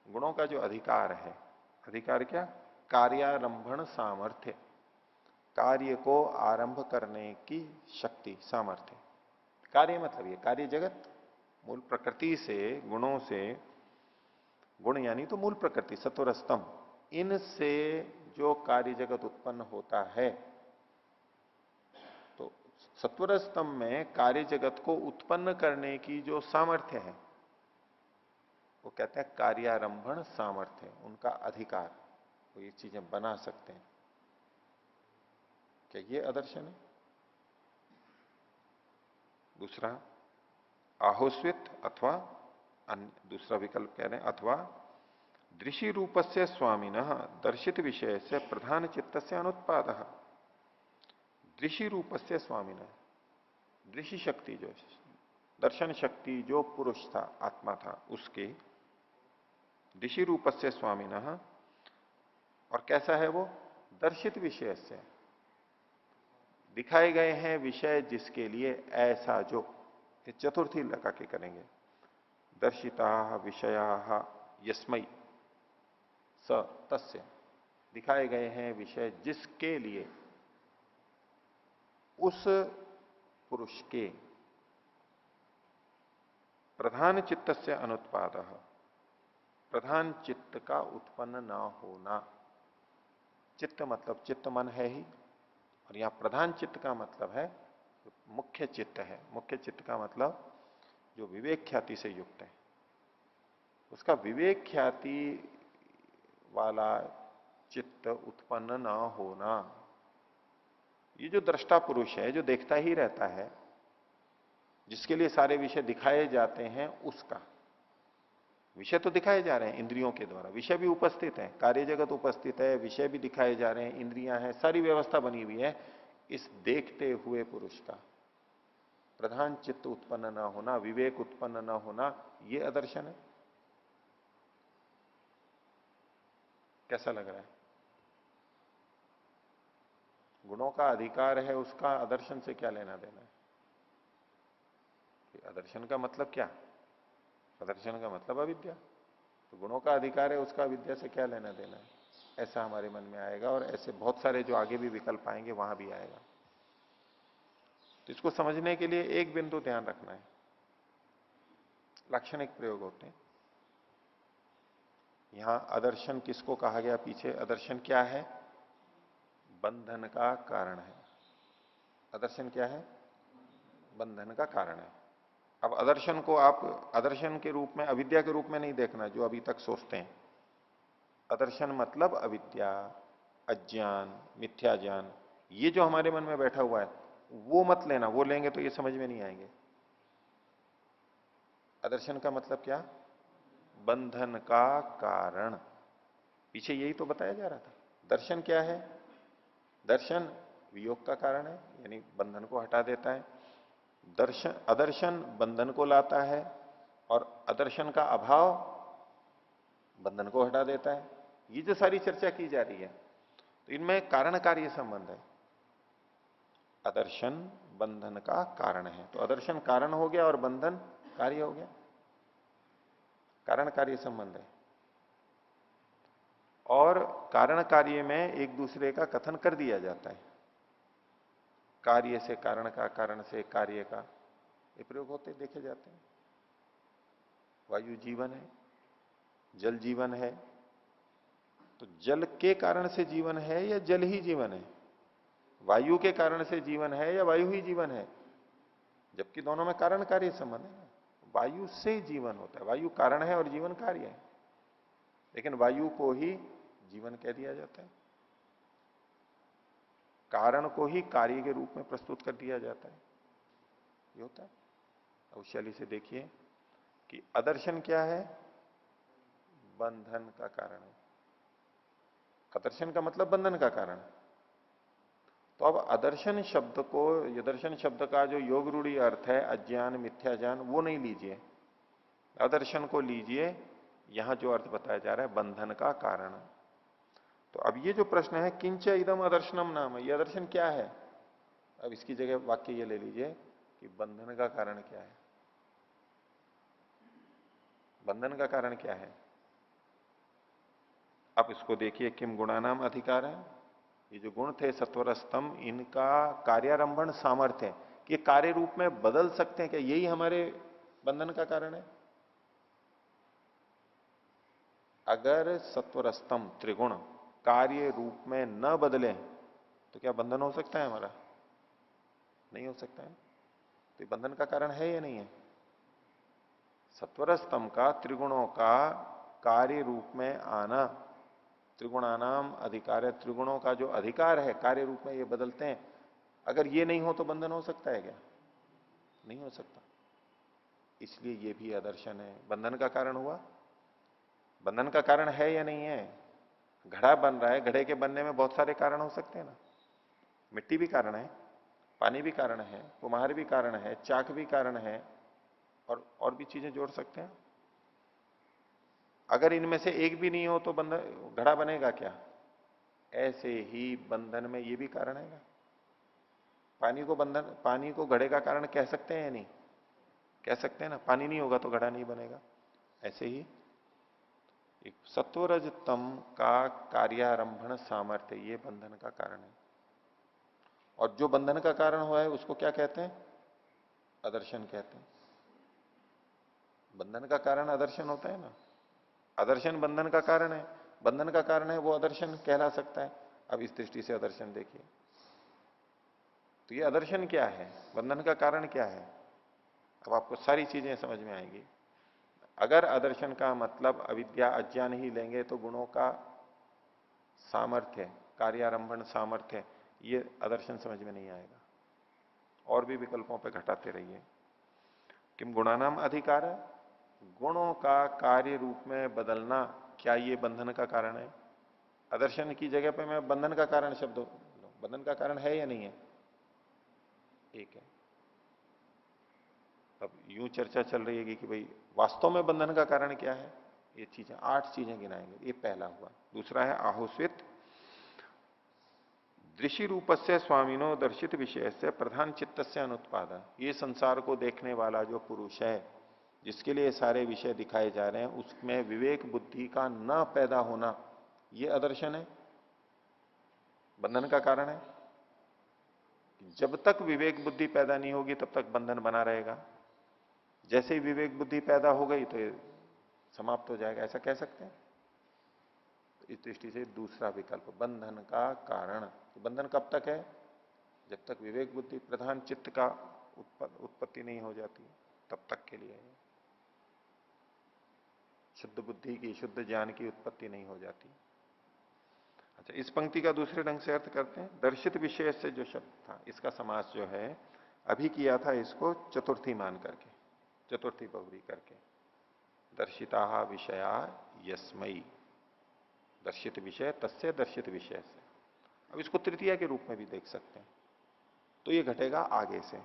गुणों का जो अधिकार है, अधिकार क्या? कार्यारंभण सामर्थ्य, कार्य को आरंभ करने की शक्ति, सामर्थ्य। कार्य मतलब ये कार्य जगत, मूल प्रकृति से, गुणों से, गुण यानी तो मूल प्रकृति सत्व रजतम, इनसे जो कार्य जगत उत्पन्न होता है, तो सत्व रजतम में कार्य जगत को उत्पन्न करने की जो सामर्थ्य है वो कहते हैं कार्यारंभण सामर्थ्य, उनका अधिकार, वो ये चीजें बना सकते हैं। क्या ये आदर्शन है? दूसरा आहोस्वित अथवा अन्य, दूसरा विकल्प कह रहे हैं, अथवा दृशि रूपस्य स्वामिनः दर्शित विषय से प्रधान चित्त से अनुत्पाद। दृशि रूपस्य स्वामिनः, दृशि शक्ति जो दर्शन शक्ति जो पुरुष था, आत्मा था, उसके दृशि रूपस्य स्वामिनः, और कैसा है वो? दर्शित विषय से, दिखाए गए हैं विषय जिसके लिए, ऐसा जो, ये चतुर्थी लगा के करेंगे। दर्शिता विषया यस्मई स तस्य, दिखाए गए हैं विषय जिसके लिए, उस पुरुष के प्रधान चित्त से अनुत्पाद, प्रधान चित्त का उत्पन्न ना होना। चित्त मतलब चित्त मन है ही, और यहां प्रधान चित्त का मतलब है मुख्य चित्त है। मुख्य चित्त का मतलब जो विवेक ख्याति से युक्त है, उसका विवेक ख्याति वाला चित्त उत्पन्न ना होना। ये जो दृष्टा पुरुष है, जो देखता ही रहता है, जिसके लिए सारे विषय दिखाए जाते हैं, उसका विषय तो दिखाए जा रहे हैं इंद्रियों के द्वारा, विषय भी उपस्थित है, कार्य जगत उपस्थित है, विषय भी दिखाए जा रहे हैं, इंद्रियां हैं, सारी व्यवस्था बनी हुई है। इस देखते हुए पुरुष का प्रधान चित्त उत्पन्न ना होना, विवेक उत्पन्न ना होना, ये अदर्शन है। कैसा लग रहा है? गुणों का अधिकार है, उसका आदर्शन से क्या लेना देना है? आदर्शन का मतलब क्या? आदर्शन का मतलब अविद्या। तो गुणों का अधिकार है, उसका अविद्या से क्या लेना देना है? ऐसा हमारे मन में आएगा, और ऐसे बहुत सारे जो आगे भी विकल्प आएंगे वहां भी आएगा। तो इसको समझने के लिए एक बिंदु ध्यान रखना है, लाक्षणिक प्रयोग होते हैं। यहां आदर्शन किसको कहा गया? पीछे आदर्शन क्या है? बंधन का कारण है। आदर्शन क्या है? बंधन का कारण है। अब आदर्शन को आप आदर्शन के रूप में, अविद्या के रूप में नहीं देखना जो अभी तक सोचते हैं। आदर्शन मतलब अविद्या, अज्ञान, मिथ्या ज्ञान, ये जो हमारे मन में बैठा हुआ है वो मत लेना। वो लेंगे तो ये समझ में नहीं आएंगे। आदर्शन का मतलब क्या? बंधन का कारण। पीछे यही तो बताया जा रहा था। दर्शन क्या है? दर्शन वियोग का कारण है, यानी बंधन को हटा देता है। दर्शन, अदर्शन बंधन को लाता है, और अदर्शन का अभाव बंधन को हटा देता है। ये जो सारी चर्चा की जा रही है, तो इनमें कारण कार्य संबंध है। अदर्शन बंधन का कारण है, तो अदर्शन कारण हो गया और बंधन कार्य हो गया। कारण कार्य संबंध है, और कारण कार्य में एक दूसरे का कथन कर दिया जाता है। कार्य से कारण का, कारण से कार्य का, ये प्रयोग होते देखे जाते हैं। वायु जीवन है, जल जीवन है, तो जल के कारण से जीवन है या जल ही जीवन है? वायु के कारण से जीवन है या वायु ही जीवन है? जबकि दोनों में कारण कार्य संबंध है ना। वायु से जीवन होता है, वायु कारण है और जीवन कार्य है, लेकिन वायु को ही जीवन कह दिया जाता है। कारण को ही कार्य के रूप में प्रस्तुत कर दिया जाता है। ये होता है। औशैली से देखिए कि आदर्शन क्या है? बंधन का कारण है। आदर्शन का मतलब बंधन का कारण। तो अब आदर्शन शब्द को, यदर्शन शब्द का जो योग रूढ़ी अर्थ है अज्ञान, मिथ्या ज्ञान, वो नहीं लीजिए। आदर्शन को लीजिए, यहां जो अर्थ बताया जा रहा है बंधन का कारण। तो अब ये जो प्रश्न है, किंच इदम आदर्शनम नाम, ये आदर्शन क्या है? अब इसकी जगह वाक्य ये ले लीजिए कि बंधन का कारण क्या है। बंधन का कारण क्या है? अब इसको देखिए, किम गुणानाम अधिकार है। ये जो गुण थे सत्वर स्तंभ, इनका कार्यारंभन सामर्थ्य है कि कार्य रूप में बदल सकते हैं क्या? यही हमारे बंधन का कारण है। अगर सत्वर स्तंभ त्रिगुण कार्य रूप में न बदले तो क्या बंधन हो सकता है हमारा? नहीं हो सकता है। तो बंधन का कारण है या नहीं है? सत्वर स्तंभ का त्रिगुणों का कार्य रूप में आना, त्रिगुणानाम अधिकार है, त्रिगुणों का जो अधिकार है कार्य रूप में ये बदलते हैं, अगर ये नहीं हो तो बंधन हो सकता है क्या? नहीं हो सकता। इसलिए ये भी आदर्शन है। बंधन का कारण हुआ, बंधन का कारण है या नहीं है? घड़ा बन रहा है, घड़े के बनने में बहुत सारे कारण हो सकते हैं ना। मिट्टी भी कारण है, पानी भी कारण है, कुम्हार भी कारण है, चाक भी कारण है, और भी चीजें जोड़ सकते हैं। अगर इनमें से एक भी नहीं हो तो बंधन घड़ा बनेगा क्या? ऐसे ही बंधन में ये भी कारण है। पानी को घड़े का कारण कह सकते हैं या नहीं? कह सकते हैं ना। पानी नहीं होगा तो घड़ा नहीं बनेगा। ऐसे ही एक सत्वरज तम का कार्यारंभण सामर्थ्य, ये बंधन का कारण है। और जो बंधन का कारण हुआ है उसको क्या कहते हैं? आदर्शन कहते हैं। बंधन का कारण आदर्शन होता है ना। आदर्शन बंधन का कारण है, बंधन का कारण है वो आदर्शन कहला सकता है। अब इस दृष्टि से आदर्शन देखिए, तो ये आदर्शन क्या है, बंधन का कारण क्या है? अब आपको सारी चीजें समझ में आएंगी। अगर आदर्शन का मतलब अविद्या अज्ञान ही लेंगे तो गुणों का सामर्थ्य, कार्यारंभण सामर्थ्य, ये आदर्शन समझ में नहीं आएगा। और भी विकल्पों पे घटाते रहिए। किम गुणानाम अधिकार है, गुणों का कार्य रूप में बदलना, क्या ये बंधन का कारण है? आदर्शन की जगह पे मैं बंधन का कारण शब्द, बंधन का कारण है या नहीं है? एक है। अब यूं चर्चा चल रही है कि भाई वास्तव में बंधन का कारण क्या है? ये चीजें 8 चीजें गिनाएंगे। ये पहला हुआ। दूसरा है आहुस्वित दृषि रूप से स्वामिनो दर्शित विषय से प्रधान चित्त से अनुत्पाद। ये संसार को देखने वाला जो पुरुष है, जिसके लिए सारे विषय दिखाए जा रहे हैं, उसमें विवेक बुद्धि का न पैदा होना, ये आदर्शन है, बंधन का कारण है। जब तक विवेक बुद्धि पैदा नहीं होगी तब तक बंधन बना रहेगा। जैसे ही विवेक बुद्धि पैदा हो गई तो ये समाप्त हो जाएगा, ऐसा कह सकते हैं। तो इस दृष्टि से दूसरा विकल्प बंधन का कारण। तो बंधन कब तक है? जब तक विवेक बुद्धि प्रधान चित्त का उत्पत्ति नहीं हो जाती, तब तक के लिए है। शुद्ध बुद्धि की, शुद्ध ज्ञान की उत्पत्ति नहीं हो जाती। अच्छा, इस पंक्ति का दूसरे ढंग से अर्थ करते हैं। दर्शित विषय से जो शब्द था, इसका समास जो है अभी किया था, इसको चतुर्थी मान करके, चतुर्थी बहुरी करके। दर्शिता विषया यस्मई, दर्शित विषय तस्य दर्शित विषय से। अब इसको तृतीया के रूप में भी देख सकते हैं। तो ये घटेगा आगे से।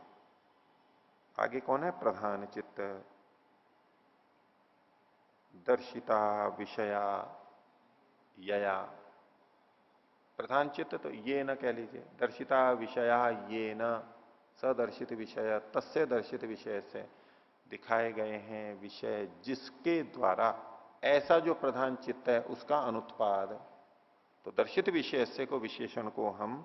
आगे कौन है? प्रधान चित्त। दर्शिता विषया यया, प्रधान चित्त तो ये न कह लीजिए। दर्शिता विषया ये न, सदर्शित विषय तस्य दर्शित विषय से, दिखाए गए हैं विषय जिसके द्वारा ऐसा जो प्रधान चित्त है उसका अनुत्पाद। तो दर्शित विषय से को विशेषण को हम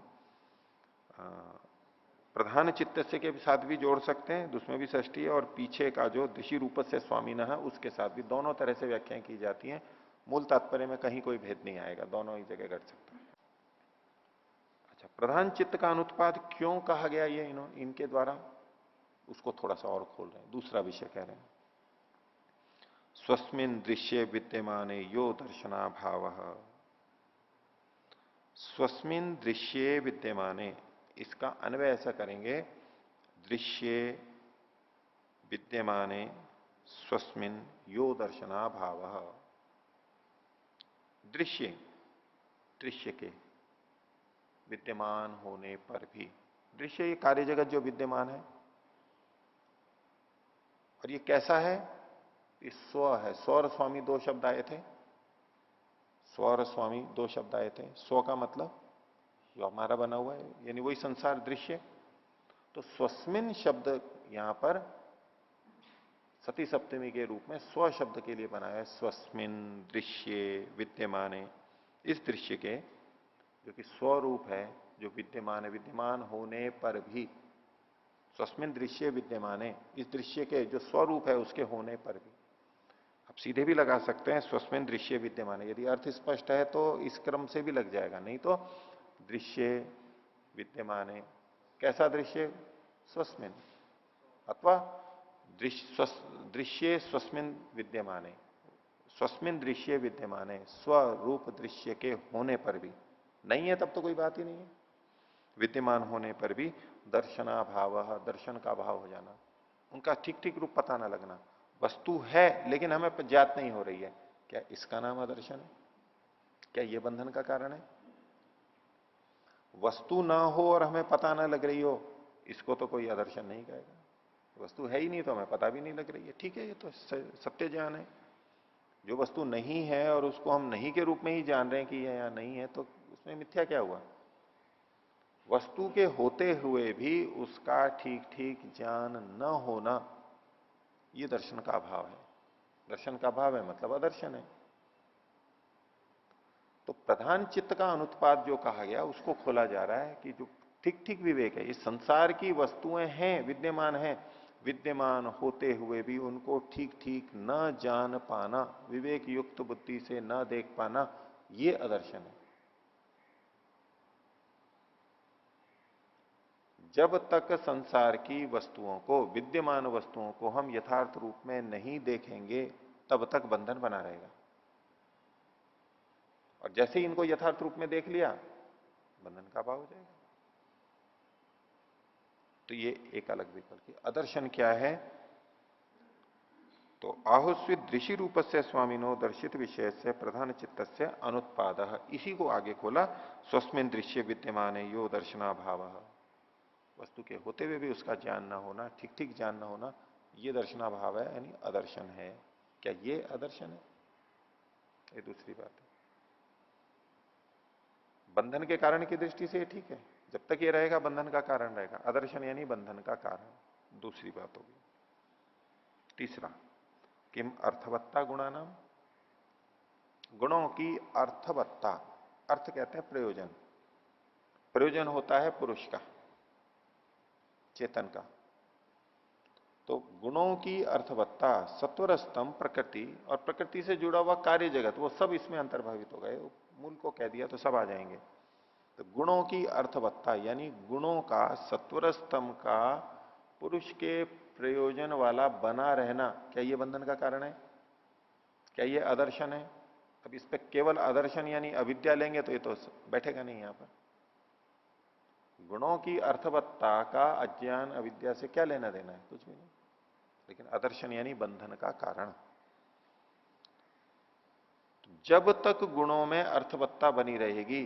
प्रधान चित्त से के साथ भी जोड़ सकते हैं, उसमें भी षष्ठी है, और पीछे का जो दृषि रूप से स्वामी न है उसके साथ भी, दोनों तरह से व्याख्याएं की जाती हैं। मूल तात्पर्य में कहीं कोई भेद नहीं आएगा, दोनों ही जगह घट सकता है। अच्छा, प्रधान चित्त का अनुत्पाद क्यों कहा गया ये इनके द्वारा, उसको थोड़ा सा और खोल रहे हैं। दूसरा विषय कह रहे हैं, स्वस्मिन दृश्य विद्यमाने यो दर्शना भाव। स्वस्मिन दृश्य विद्यमाने, इसका अन्वय ऐसा करेंगे, दृश्य विद्यमाने स्वस्मिन यो दर्शना भाव। दृश्य, दृश्य के विद्यमान होने पर भी, दृश्य ये कार्य जगत जो विद्यमान है, और ये कैसा है? ये स्व है। स्व और स्वामी दो शब्द आए थे, स्व और स्वामी दो शब्द आए थे। स्व का मतलब जो हमारा बना हुआ है, यानी वही संसार दृश्य। तो स्वस्मिन शब्द यहां पर सती सप्तमी के रूप में स्व शब्द के लिए बनाया है। स्वस्मिन दृश्य विद्यमाने, इस दृश्य के जो कि स्वरूप है, जो विद्यमान है, विद्यमान होने पर भी, स्वस्मिन दृश्य विद्यमाने, इस दृश्य के जो स्वरूप है उसके होने पर भी। आप सीधे भी लगा सकते हैं स्वस्मिन दृश्य विद्यमाने, यदि अर्थ स्पष्ट है तो इस क्रम से भी लग जाएगा, नहीं तो दृश्य विद्यमाने, कैसा दृश्य? स्वस्मिन, अथवा दृश्य स्वस्मिन विद्यमाने, स्वस्मिन दृश्य विद्यमाने, स्वरूप दृश्य के होने पर भी। नहीं है तब तो कोई बात ही नहीं है। विद्यमान होने पर भी दर्शनाभाव, दर्शन का भाव हो जाना, उनका ठीक ठीक रूप पता ना लगना। वस्तु है लेकिन हमें ज्ञात नहीं हो रही है, क्या इसका नाम अदर्शन है? क्या ये बंधन का कारण है? वस्तु ना हो और हमें पता ना लग रही हो, इसको तो कोई अदर्शन नहीं कहेगा। वस्तु है ही नहीं तो हमें पता भी नहीं लग रही है, ठीक है, ये तो सत्य ज्ञान है। जो वस्तु नहीं है और उसको हम नहीं के रूप में ही जान रहे हैं कि ये यहां नहीं है, तो उसमें मिथ्या क्या हुआ? वस्तु के होते हुए भी उसका ठीक ठीक ज्ञान न होना, ये दर्शन का अभाव है। दर्शन का अभाव है मतलब अदर्शन है। तो प्रधान चित्त का अनुत्पाद जो कहा गया उसको खोला जा रहा है कि जो ठीक ठीक विवेक है, इस संसार की वस्तुएं हैं, विद्यमान हैं, विद्यमान होते हुए भी उनको ठीक ठीक न जान पाना, विवेक युक्त बुद्धि से न देख पाना, ये अदर्शन है। जब तक संसार की वस्तुओं को, विद्यमान वस्तुओं को हम यथार्थ रूप में नहीं देखेंगे, तब तक बंधन बना रहेगा। और जैसे ही इनको यथार्थ रूप में देख लिया, बंधन का अभाव हो जाएगा। तो ये एक अलग विकल्प है। अदर्शन क्या है? तो आहुस्वित दृषि रूप से स्वामिनो दर्शित विषय से प्रधान चित्त से अनुत्पाद, इसी को आगे खोला, स्वस्मिन दृश्य विद्यमान यो दर्शनाभाव, वस्तु के होते हुए भी उसका ज्ञान ना होना, ठीक ठीक ज्ञान ना होना, ये दर्शनाभाव है, यानी अदर्शन है। क्या ये अदर्शन है? ये दूसरी बात है। बंधन के कारण की दृष्टि से ये ठीक है, जब तक ये रहेगा बंधन का कारण रहेगा। अदर्शन यानी बंधन का कारण, दूसरी बात होगी। तीसरा, किम अर्थवत्ता गुणानाम, गुणों की अर्थवत्ता, अर्थ कहते हैं प्रयोजन, प्रयोजन होता है पुरुष का, चेतन का। तो गुणों की अर्थवत्ता, सत्वर स्तंभ प्रकृति और प्रकृति से जुड़ा हुआ कार्य जगत, वो सब इसमें अंतर्भावित हो गए। मूल को कह दिया तो सब आ जाएंगे। तो गुणों की अर्थवत्ता यानी गुणों का, सत्वर स्तंभ का पुरुष के प्रयोजन वाला बना रहना, क्या ये बंधन का कारण है? क्या ये आदर्शन है? अब इस पे केवल आदर्शन यानी अविद्या लेंगे तो ये तो बैठेगा नहीं यहां पर। गुणों की अर्थवत्ता का अज्ञान अविद्या से क्या लेना देना है? कुछ भी नहीं। लेकिन आदर्शन यानी बंधन का कारण। जब तक गुणों में अर्थवत्ता बनी रहेगी,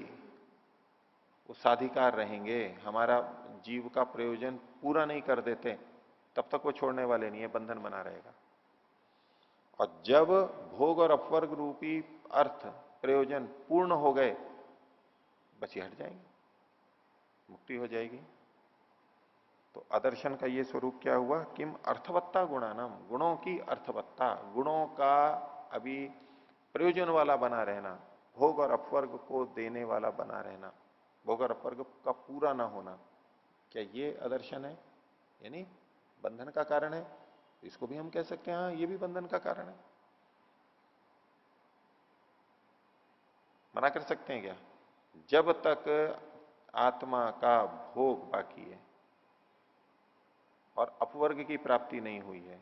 वो साधिकार रहेंगे, हमारा जीव का प्रयोजन पूरा नहीं कर देते, तब तक वो छोड़ने वाले नहीं है, बंधन बना रहेगा। और जब भोग और अपवर्ग रूपी अर्थ प्रयोजन पूर्ण हो गए, बस ये हट जाएंगे, मुक्ति हो जाएगी। तो आदर्शन का ये स्वरूप क्या हुआ? किम अर्थवत्ता गुणानाम, गुणों की अर्थवत्ता, गुणों का अभी प्रयोजन वाला बना रहना, भोग और अपवर्ग को देने वाला बना रहना, भोग और अपवर्ग का पूरा ना होना, क्या ये आदर्शन है? यानी बंधन का कारण है। इसको भी हम कह सकते हैं हाँ ये भी बंधन का कारण है। मना कर सकते हैं क्या? जब तक आत्मा का भोग बाकी है और अपवर्ग की प्राप्ति नहीं हुई है,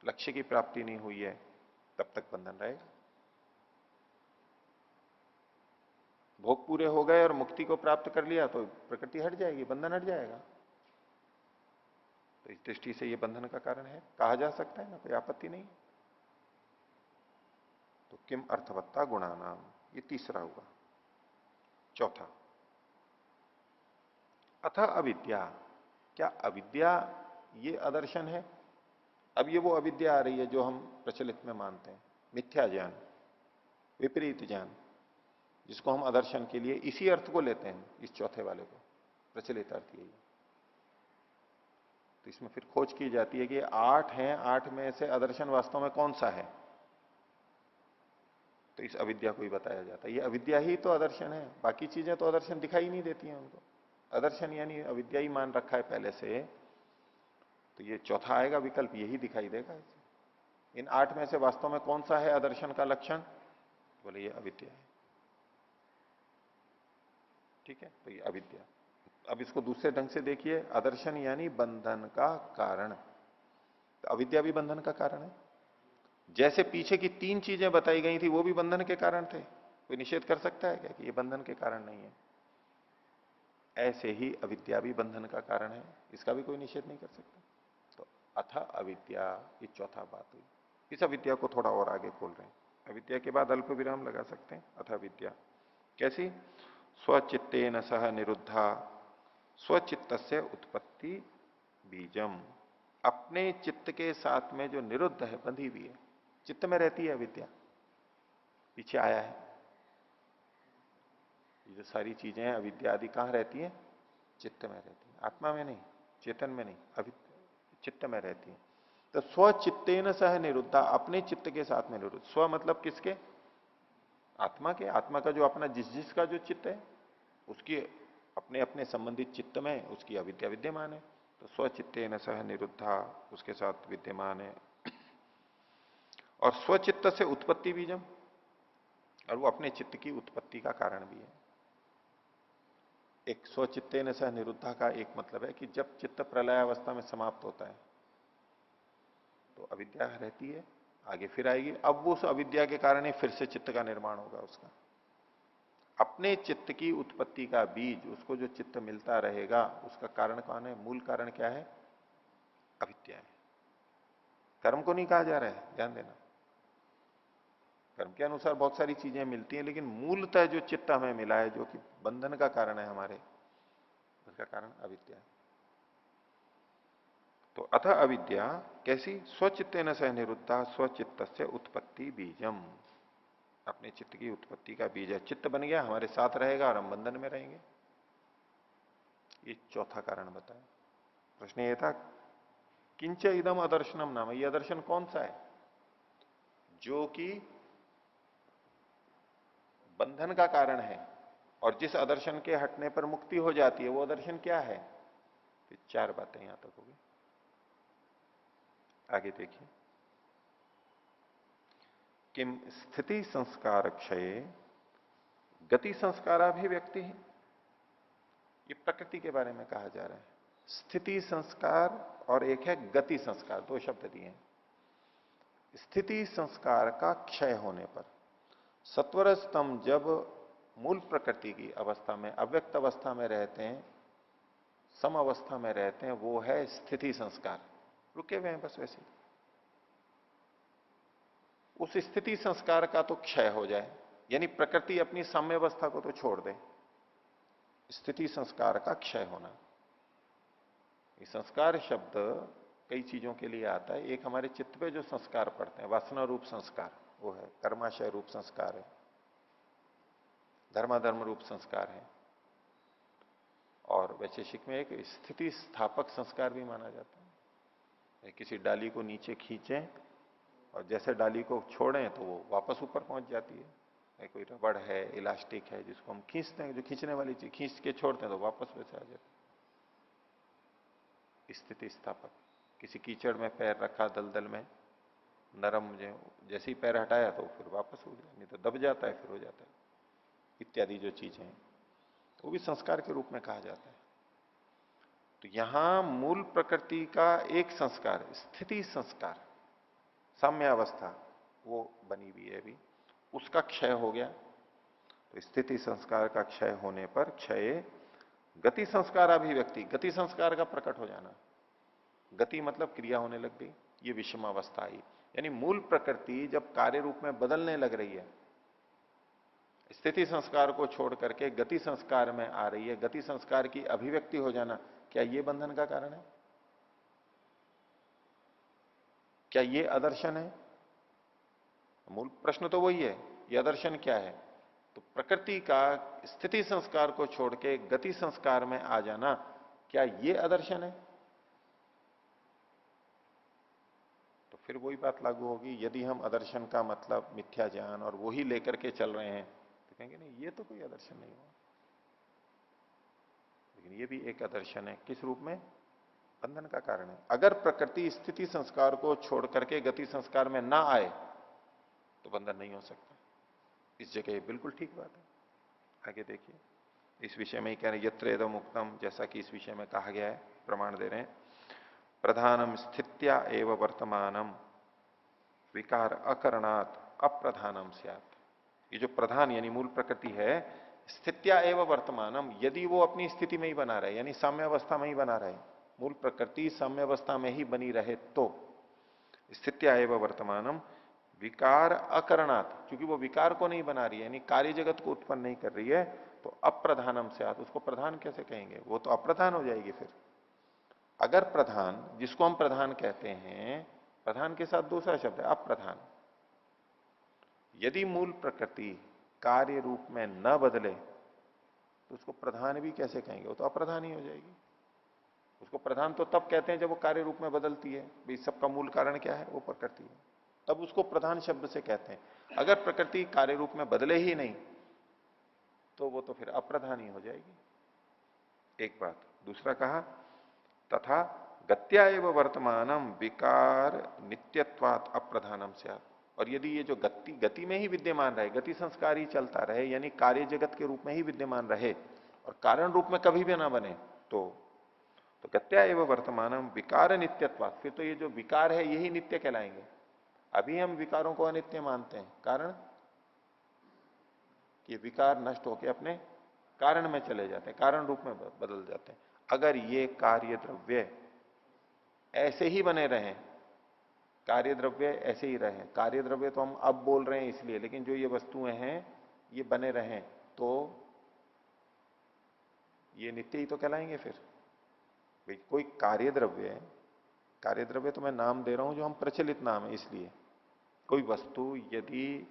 लक्ष्य की प्राप्ति नहीं हुई है, तब तक बंधन रहेगा। भोग पूरे हो गए और मुक्ति को प्राप्त कर लिया तो प्रकृति हट जाएगी, बंधन हट जाएगा। तो इस दृष्टि से यह बंधन का कारण है, कहा जा सकता है ना, कोई आपत्ति नहीं। तो किम अर्थवत्ता गुणानाम, ये तीसरा हुआ। चौथा, अथ अविद्या, क्या अविद्या ये आदर्शन है? अब ये वो अविद्या आ रही है जो हम प्रचलित में मानते हैं, मिथ्या ज्ञान, विपरीत ज्ञान, जिसको हम आदर्शन के लिए इसी अर्थ को लेते हैं, इस चौथे वाले को, प्रचलित अर्थ यही। तो इसमें फिर खोज की जाती है कि 8 हैं, 8 में से आदर्शन वास्तव में कौन सा है? तो इस अविद्या को ही बताया जाता है। ये अविद्या ही तो आदर्शन है, बाकी चीजें तो आदर्शन दिखाई नहीं देती हैं उनको। आदर्शन यानी अविद्या ही मान रखा है पहले से, तो ये चौथा आएगा विकल्प, यही दिखाई देगा। इन 8 में से वास्तव में कौन सा है आदर्शन का लक्षण? बोले ये अविद्या है। ठीक है, तो ये अविद्या। अब इसको दूसरे ढंग से देखिए, आदर्शन यानी बंधन का कारण, तो अविद्या भी बंधन का कारण है। जैसे पीछे की 3 चीजें बताई गई थी वो भी बंधन के कारण थे, कोई निषेध कर सकता है क्या कि ये बंधन के कारण नहीं है? ऐसे ही अविद्या भी बंधन का कारण है, इसका भी कोई निषेध नहीं कर सकता। तो अथ अविद्या, ये चौथा बात हुई। इस अविद्या को थोड़ा और आगे खोल रहे हैं। अविद्या के बाद अल्प विराम लगा सकते हैं, अथ विद्या। कैसी? स्वचित्तेन सह निरुद्धा स्वचित्त से उत्पत्ति बीजम। अपने चित्त के साथ में जो निरुद्ध है, बंधी हुई है, चित्त में रहती है अविद्या, पीछे आया है। ये जो सारी चीजें हैं अविद्या आदि कहां रहती है? चित्त में रहती है, आत्मा में नहीं, चेतन में नहीं, चित्त में रहती है। तो स्वचित्तेन सह निरुद्धा, अपने चित्त के साथ में निरुद्ध। स्व मतलब किसके? आत्मा के। आत्मा का जो अपना जिसका जो चित्त है, उसकी अपने अपने संबंधित चित्त में उसकी अविद्या विद्यमान है। तो स्वचित्तेन सह निरुद्धा, उसके साथ विद्यमान है। और स्वचित्त से उत्पत्ति बीजम, और वो अपने चित्त की उत्पत्ति का कारण भी है। एक स्वचित्तेन सह निरुद्धा का एक मतलब है कि जब चित्त प्रलय अवस्था में समाप्त होता है तो अविद्या रहती है, आगे फिर आएगी। अब वो उस अविद्या के कारण ही फिर से चित्त का निर्माण होगा उसका। अपने चित्त की उत्पत्ति का बीज, उसको जो चित्त मिलता रहेगा, उसका कारण कौन है? मूल कारण क्या है? अविद्या है। कर्म को नहीं कहा जा रहा है, ध्यान देना। कर्म के अनुसार बहुत सारी चीजें मिलती हैं, लेकिन मूलतः जो चित्त हमें मिला है, जो कि बंधन का कारण है हमारे, उसका कारण अविद्या है। तो अथ अविद्या कैसी? स्वचित्तेन सह निरुद्धा स्वचित्त से उत्पत्ति बीजम, अपने चित्त की उत्पत्ति का बीज है। चित्त बन गया, हमारे साथ रहेगा और हम बंधन में रहेंगे। ये चौथा कारण बताया। प्रश्न ये था किंच इदम अदर्शनम नाम, ये अदर्शन कौन सा है? जो कि बंधन का कारण है, और जिस अदर्शन के हटने पर मुक्ति हो जाती है, वो अदर्शन क्या है? तो चार बातें यहां तक होगी। आगे देखिए। किम स्थिति संस्कार क्षय गति संस्काराभिव्यक्ति है। ये प्रकृति के बारे में कहा जा रहा है। स्थिति संस्कार और एक है गति संस्कार, दो शब्द दिए हैं। स्थिति संस्कार का क्षय होने पर, सत्वर स्तंभ जब मूल प्रकृति की अवस्था में, अव्यक्त अवस्था में रहते हैं, सम अवस्था में रहते हैं, वो है स्थिति संस्कार। रुके हुए हैं बस वैसे। उस स्थिति संस्कार का तो क्षय हो जाए, यानी प्रकृति अपनी साम्य अवस्था को तो छोड़ दे। स्थिति संस्कार का क्षय होना। ये संस्कार शब्द कई चीजों के लिए आता है। एक हमारे चित्त पे जो संस्कार पड़ते हैं, वासना रूप संस्कार वो है, कर्माशय रूप संस्कार है, धर्माधर्म रूप संस्कार है, और वैशेषिक में एक स्थिति स्थापक संस्कार भी माना जाता है। किसी डाली को नीचे खींचें और जैसे डाली को छोड़ें तो वो वापस ऊपर पहुंच जाती है। कोई रबड़ है, इलास्टिक है, जिसको हम खींचते हैं, जो खींचने वाली चीज, खींच के छोड़ते हैं तो वापस वैसे आ जाती है। स्थिति स्थापक। किसी कीचड़ में पैर रखा, दलदल में, नरम, जैसे ही पैर हटाया तो फिर वापस हो गया, नहीं तो दब जाता है, फिर हो जाता है, इत्यादि जो चीजें हैं, वो भी संस्कार के रूप में कहा जाता है। तो यहां मूल प्रकृति का एक संस्कार, स्थिति संस्कार, साम्य अवस्था, वो बनी हुई है अभी, उसका क्षय हो गया। तो स्थिति संस्कार का क्षय होने पर क्षय गति संस्कार अभिव्यक्ति, गति संस्कार का प्रकट हो जाना। गति मतलब क्रिया होने लग गई, ये विषम अवस्था आई। यानी मूल प्रकृति जब कार्य रूप में बदलने लग रही है, स्थिति संस्कार को छोड़ करके गति संस्कार में आ रही है, गति संस्कार की अभिव्यक्ति हो जाना, क्या ये बंधन का कारण है? क्या ये आदर्शन है? मूल प्रश्न तो वही है, ये आदर्शन क्या है? तो प्रकृति का स्थिति संस्कार को छोड़ के गति संस्कार में आ जाना, क्या ये आदर्शन है? तो फिर वही बात लागू होगी। यदि हम आदर्शन का मतलब मिथ्या ज्ञान और वही लेकर के चल रहे हैं तो कहेंगे नहीं, ये तो कोई आदर्शन नहीं हुआ। लेकिन ये भी एक आदर्शन है। किस रूप में? बंधन का कारण है। अगर प्रकृति स्थिति संस्कार को छोड़ करके गति संस्कार में ना आए तो बंधन नहीं हो सकता। इस जगह ये बिल्कुल ठीक बात है। आगे देखिए, इस विषय में ही कह रहे यत्र एदम उक्तम, जैसा कि इस विषय में कहा गया है, प्रमाण दे रहे हैं। प्रधानम स्थित्या एव वर्तमानम विकार अकरणात अप्रधानम स्यात्। ये जो प्रधान यानी मूल प्रकृति है, स्थित्या एव वर्तमानम, यदि वो अपनी स्थिति में ही बना रहे, यानी साम्य अवस्था में ही बना रहे, मूल प्रकृति साम्य अवस्था में ही बनी रहे, तो स्थित्या एव वर्तमानम विकार अकरणात्, क्योंकि वो विकार को नहीं बना रही है, यानी कार्य जगत को उत्पन्न नहीं कर रही है, तो अप्रधानम से आत, उसको प्रधान कैसे कहेंगे? वो तो अप्रधान हो जाएगी फिर। अगर प्रधान, जिसको हम प्रधान कहते हैं, प्रधान के साथ दूसरा शब्द है अप्रधान, यदि मूल प्रकृति कार्य रूप में न बदले तो उसको प्रधान भी कैसे कहेंगे? वो तो अप्रधान ही हो जाएगी। उसको प्रधान तो तब कहते हैं जब वो कार्य रूप में बदलती है। भाई सबका मूल कारण क्या है? वो प्रकृति है, तब उसको प्रधान शब्द से कहते हैं। अगर प्रकृति कार्य रूप में बदले ही नहीं तो वो तो फिर अप्रधान ही हो जाएगी। एक बात। दूसरा कहा तथा गत्या एवं वर्तमानम विकार नित्यत्वात् अप्रधानम स्यात्। और यदि ये जो गति में ही विद्यमान रहे, गति संस्कार ही चलता रहे, यानी कार्य जगत के रूप में ही विद्यमान रहे और कारण रूप में कभी भी ना बने, तो गत्या एवं वर्तमानम विकार नित्यत्वात्, फिर तो ये जो विकार है यही नित्य कहलाएंगे। अभी हम विकारों को अनित्य मानते हैं, कारण कि विकार नष्ट होकर अपने कारण में चले जाते हैं, कारण रूप में बदल जाते हैं। अगर ये कार्य द्रव्य ऐसे ही बने रहें, कार्य द्रव्य ऐसे ही रहे, कार्य द्रव्य तो हम अब बोल रहे हैं इसलिए, लेकिन जो ये वस्तुएं हैं ये बने रहें तो ये नित्य ही तो कहलाएंगे फिर। भाई कोई कार्य द्रव्य है, कार्य द्रव्य तो मैं नाम दे रहा हूं जो हम प्रचलित नाम है, इसलिए कोई वस्तु यदि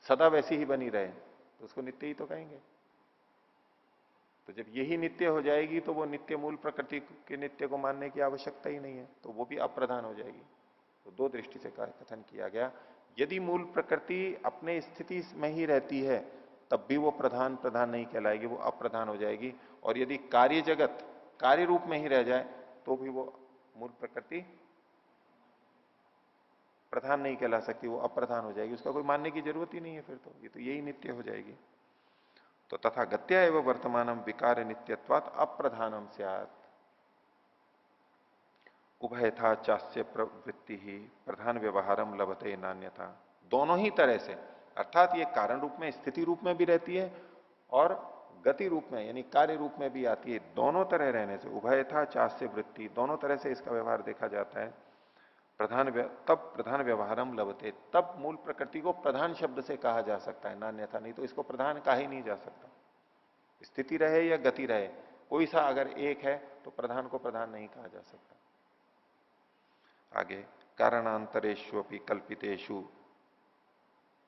सदा वैसी ही बनी रहे तो उसको नित्य ही तो कहेंगे। तो जब यही नित्य हो जाएगी तो वो नित्य मूल प्रकृति के नित्य को मानने की आवश्यकता ही नहीं है, तो वो भी अप्रधान हो जाएगी। तो दो दृष्टि से कथन किया गया। यदि मूल प्रकृति अपने स्थिति में ही रहती है तब भी वो प्रधान नहीं कहलाएगी, वो अप्रधान हो जाएगी। और यदि कार्य जगत कार्य रूप में ही रह जाए तो भी वो मूल प्रकृति प्रधान नहीं कहला सकती, वो अप्रधान हो जाएगी, उसका कोई मानने की जरूरत ही नहीं है फिर तो, ये तो यही नित्य हो जाएगी। तो तथा गत्या एवं वर्तमानम विकार नित्यत्वात् अप्रधानम स्यात् उभयथा चास्य प्रवृत्ति ही प्रधान व्यवहारम लभते नान्यथा। दोनों ही तरह से, अर्थात ये कारण रूप में स्थिति रूप में भी रहती है और गति रूप में यानी कार्य रूप में भी आती है। दोनों तरह रहने से उभयथा चास्य वृत्ति, दोनों तरह से इसका व्यवहार देखा जाता है। तब प्रधान व्यवहारम लभते, तब मूल प्रकृति को प्रधान शब्द से कहा जा सकता है, नान्यथा नहीं तो इसको प्रधान कहा ही नहीं जा सकता। स्थिति रहे या गति रहे, कोई सा अगर एक है तो प्रधान को प्रधान नहीं कहा जा सकता। आगे कारणांतरेषु अपि कल्पितेषु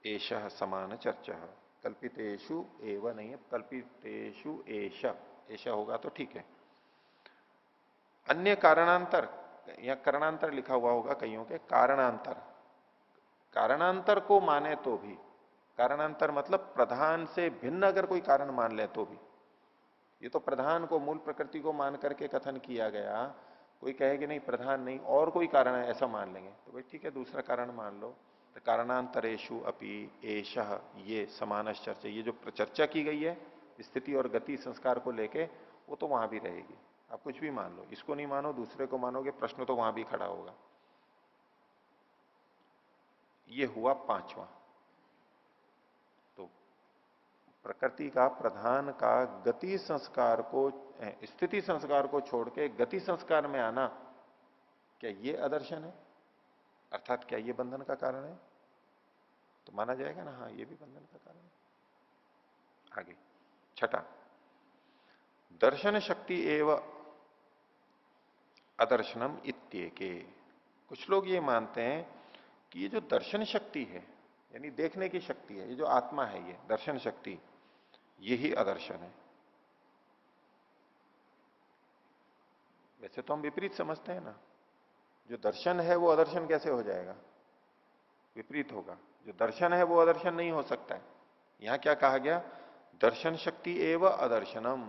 एषः समान चर्चा। कल्पितेषु एव नहीं है, कल्पितेषु एष होगा तो ठीक है। अन्य कारणांतर, या करणांतर लिखा हुआ होगा कईयों के, कारणांतर, कारणांतर को माने तो भी, कारणांतर मतलब प्रधान से भिन्न अगर कोई कारण मान ले तो भी, ये तो प्रधान को मूल प्रकृति को मान करके कथन किया गया। कोई कहे कि नहीं प्रधान नहीं और कोई कारण है ऐसा मान लेंगे तो भाई ठीक है दूसरा कारण मान लो। तो कारणांतरेषु अपि एषः, ये समानश्चर्चा, ये जो चर्चा की गई है स्थिति और गति संस्कार को लेके, वो तो वहां भी रहेगी। आप कुछ भी मान लो, इसको नहीं मानो दूसरे को मानोगे, प्रश्न तो वहां भी खड़ा होगा। ये हुआ पांचवा। तो प्रकृति का प्रधान का गति संस्कार को, स्थिति संस्कार को छोड़ के गति संस्कार में आना, क्या ये अदर्शन है? अर्थात क्या ये बंधन का कारण है? तो माना जाएगा ना, हाँ ये भी बंधन का कारण है। आगे छठा, दर्शन शक्ति एवं अदर्शनम इत्येके। कुछ लोग ये मानते हैं कि ये जो दर्शन शक्ति है यानी देखने की शक्ति है, ये जो आत्मा है, ये दर्शन शक्ति, यही अदर्शन है। वैसे तो हम विपरीत समझते हैं ना, जो दर्शन है वो अदर्शन कैसे हो जाएगा? विपरीत होगा। जो दर्शन है वो अदर्शन नहीं हो सकता है। यहां क्या कहा गया? दर्शन शक्ति एवं अदर्शनम।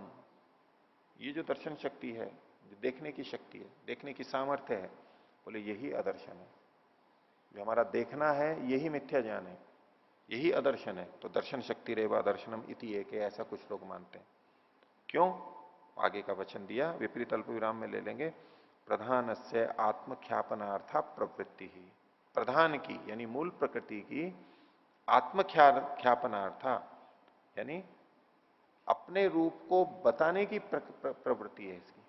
ये जो दर्शन शक्ति है, जो देखने की शक्ति है, देखने की सामर्थ्य है, बोले यही अदर्शन है। जो हमारा देखना है यही मिथ्या ज्ञान है, यही अदर्शन है। तो दर्शन शक्ति रेवा दर्शनम इति एक, ऐसा कुछ लोग मानते हैं। क्यों? आगे का वचन दिया, विपरीत अल्प विराम में ले लेंगे। प्रधान से आत्मख्यापनार्था प्रवृत्ति ही, प्रधान की यानी मूल प्रकृति की आत्मख्यापनार्था यानी अपने रूप को बताने की प्रवृत्ति है इसकी।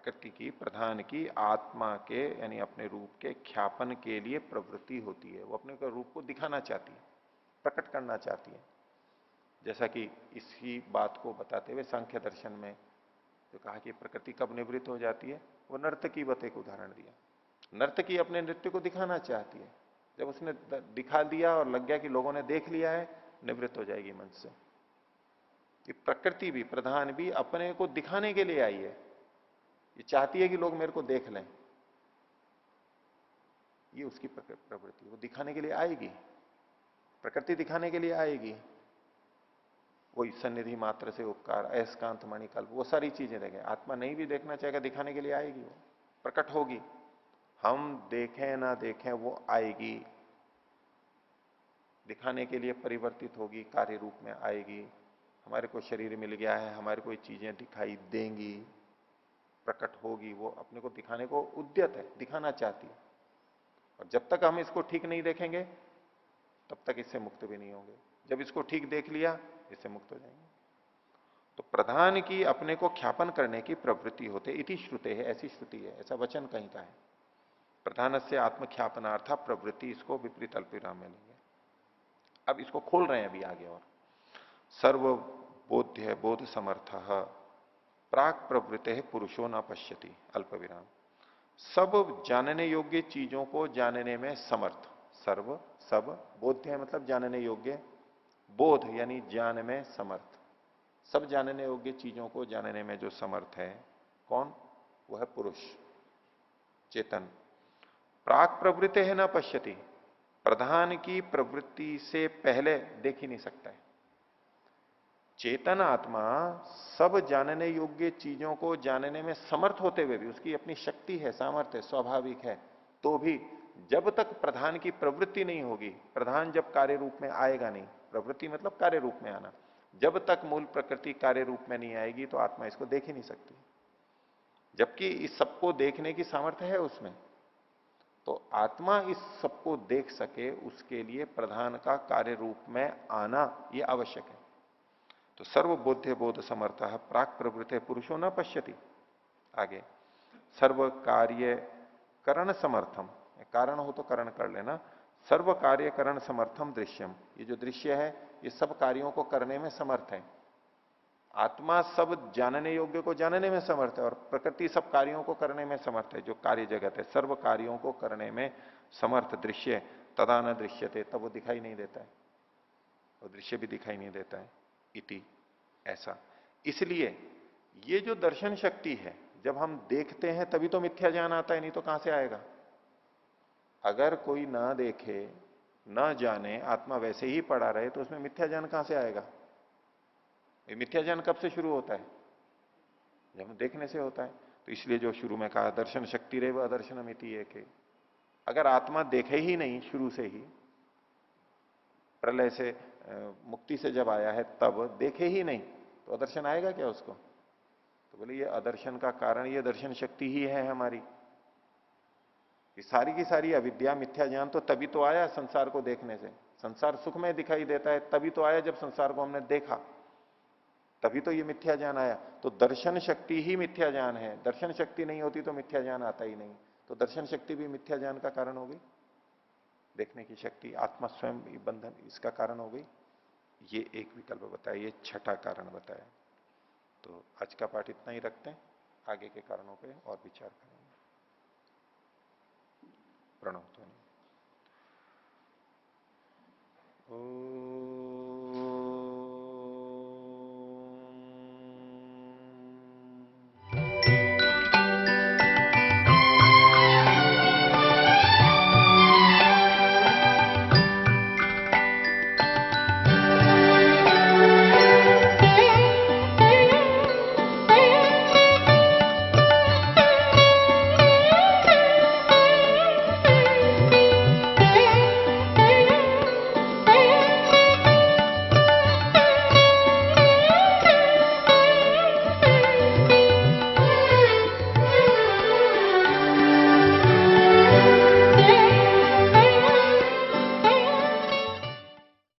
प्रकृति की, प्रधान की आत्मा के यानी अपने रूप के ख्यापन के लिए प्रवृत्ति होती है। वो अपने रूप को दिखाना चाहती है, प्रकट करना चाहती है। जैसा कि इसी बात को बताते हुए सांख्य दर्शन में जो कहा कि प्रकृति कब निवृत्त हो जाती है, वो नर्तकी बत एक उदाहरण दिया। नर्तकी अपने नृत्य को दिखाना चाहती है, जब उसने दिखा दिया और लग गया कि लोगों ने देख लिया है, निवृत्त हो जाएगी मंच से। ये प्रकृति भी, प्रधान भी अपने को दिखाने के लिए आई है। ये चाहती है कि लोग मेरे को देख लें, ये उसकी प्रवृत्ति। वो दिखाने के लिए आएगी, प्रकृति दिखाने के लिए आएगी। वही सन्निधि मात्र से उपकार, अयस्कांत मणिकल्प, वो सारी चीजें देखें। आत्मा नहीं भी देखना चाहेगा, दिखाने के लिए आएगी, वो प्रकट होगी। हम देखें ना देखें, वो आएगी, दिखाने के लिए परिवर्तित होगी, कार्य रूप में आएगी। हमारे को शरीर मिल गया है, हमारे को चीजें दिखाई देंगी, प्रकट होगी। वो अपने को दिखाने को उद्यत है, दिखाना चाहती है। और जब तक हम इसको ठीक नहीं देखेंगे, तब तक इससे मुक्त भी नहीं होंगे। जब इसको ठीक देख लिया, इससे मुक्त हो जाएंगे। तो प्रधान की अपने को ख्यापन करने की प्रवृत्ति होते इति श्रुते है, ऐसी श्रुति है, ऐसा वचन कहीं का है। प्रधान से आत्मख्यापनार्थ प्रवृत्ति, इसको विपरीत अल्पविराम में लेंगे। अब इसको खोल रहे हैं अभी आगे। और सर्वबोध्य बोध समर्थ प्राक प्रवृत्ति है पुरुषो न पश्यति, अल्पविराम। सब जानने योग्य चीजों को जानने में समर्थ, सर्व सब, बोध्य है मतलब जानने योग्य, बोध यानी ज्ञान में समर्थ। सब जानने योग्य चीजों को जानने में जो समर्थ है, कौन? वो है पुरुष, चेतन। प्राक प्रवृत्ति है ना पश्यति, प्रधान की प्रवृत्ति से पहले देख ही नहीं सकता है। चेतन आत्मा सब जानने योग्य चीजों को जानने में समर्थ होते हुए भी, उसकी अपनी शक्ति है, सामर्थ्य स्वाभाविक है, तो भी जब तक प्रधान की प्रवृत्ति नहीं होगी, प्रधान जब कार्य रूप में आएगा नहीं, प्रवृत्ति मतलब कार्य रूप में आना, जब तक मूल प्रकृति कार्य रूप में नहीं आएगी तो आत्मा इसको देख ही नहीं सकती। जबकि इस सबको देखने की सामर्थ्य है उसमें। तो आत्मा इस सबको देख सके, उसके लिए प्रधान का कार्य रूप में आना यह आवश्यक है। तो सर्वबोध्य बोध समर्थ प्राक प्रवृत्ति पुरुषो न पश्यति। आगे सर्व कार्य करण समर्थम, कारण हो तो करण कर लेना। सर्व कार्य करण समर्थम दृश्यम, ये जो दृश्य है ये सब कार्यों को करने में समर्थ है। आत्मा सब जानने योग्य को जानने में समर्थ है और प्रकृति सब कार्यों को करने में समर्थ है। जो कार्य जगत है सर्व कार्यों को करने में समर्थ दृश्य, तदा न दृश्यते, तब वो दिखाई नहीं देता है, वो दृश्य भी दिखाई नहीं देता है। इति, ऐसा। इसलिए ये जो दर्शन शक्ति है, जब हम देखते हैं तभी तो मिथ्या ज्ञान आता है, नहीं तो कहां से आएगा? अगर कोई ना देखे ना जाने, आत्मा वैसे ही पड़ा रहे, तो उसमें मिथ्या ज्ञान कहां से आएगा? ये मिथ्या ज्ञान कब से शुरू होता है? जब देखने से होता है। तो इसलिए जो शुरू में कहा दर्शन शक्ति रहे वह अदर्शनमिति एक है। अगर आत्मा देखे ही नहीं शुरू से ही, प्रलय से मुक्ति से जब आया है तब देखे ही नहीं, तो अदर्शन आएगा क्या उसको? तो बोले ये अदर्शन का कारण ये दर्शन शक्ति ही है हमारी। ये सारी की सारी अविद्या मिथ्या ज्ञान तो तभी तो आया संसार को देखने से। संसार सुखमय दिखाई देता है तभी तो आया जब संसार को हमने देखा, तभी तो ये मिथ्या ज्ञान आया। तो दर्शन शक्ति ही मिथ्या ज्ञान है। दर्शन शक्ति नहीं होती तो मिथ्या ज्ञान आता ही नहीं। तो दर्शन शक्ति भी मिथ्या ज्ञान का कारण हो गई। देखने की शक्ति, आत्मा स्वयं बंधन, इसका कारण हो गई। ये एक विकल्प बताया, ये छठा कारण बताया। तो आज का पाठ इतना ही रखते हैं, आगे के कारणों पे और विचार करेंगे। प्रणव ध्वनि।